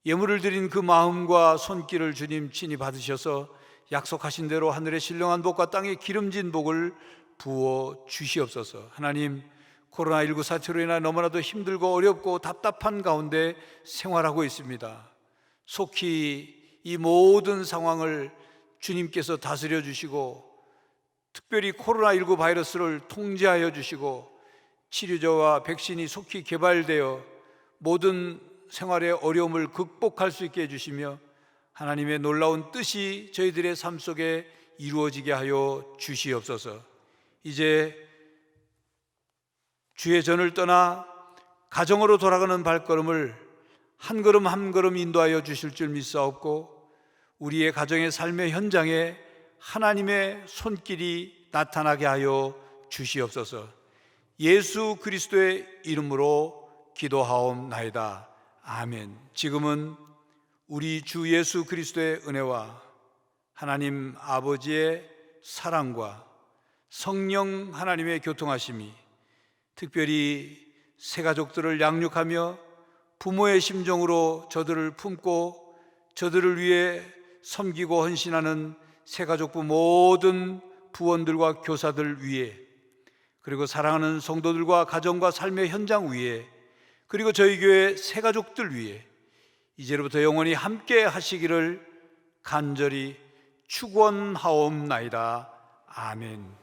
예물을 드린 그 마음과 손길을 주님 친히 받으셔서 약속하신 대로 하늘의 신령한 복과 땅의 기름진 복을 부어 주시옵소서. 하나님 코로나19 사태로 인해 너무나도 힘들고 어렵고 답답한 가운데 생활하고 있습니다. 속히 이 모든 상황을 주님께서 다스려 주시고 특별히 코로나19 바이러스를 통제하여 주시고 치료제와 백신이 속히 개발되어 모든 생활의 어려움을 극복할 수 있게 해주시며 하나님의 놀라운 뜻이 저희들의 삶 속에 이루어지게 하여 주시옵소서. 이제 주의 전을 떠나 가정으로 돌아가는 발걸음을 한 걸음 한 걸음 인도하여 주실 줄 믿사옵고 우리의 가정의 삶의 현장에 하나님의 손길이 나타나게 하여 주시옵소서. 예수 그리스도의 이름으로 기도하옵나이다. 아멘. 지금은 우리 주 예수 그리스도의 은혜와 하나님 아버지의 사랑과 성령 하나님의 교통하심이 특별히 새 가족들을 양육하며 부모의 심정으로 저들을 품고 저들을 위해 섬기고 헌신하는 새 가족부 모든 부원들과 교사들 위에, 그리고 사랑하는 성도들과 가정과 삶의 현장 위에, 그리고 저희 교회 새 가족들 위에 이제로부터 영원히 함께 하시기를 간절히 축원하옵나이다. 아멘.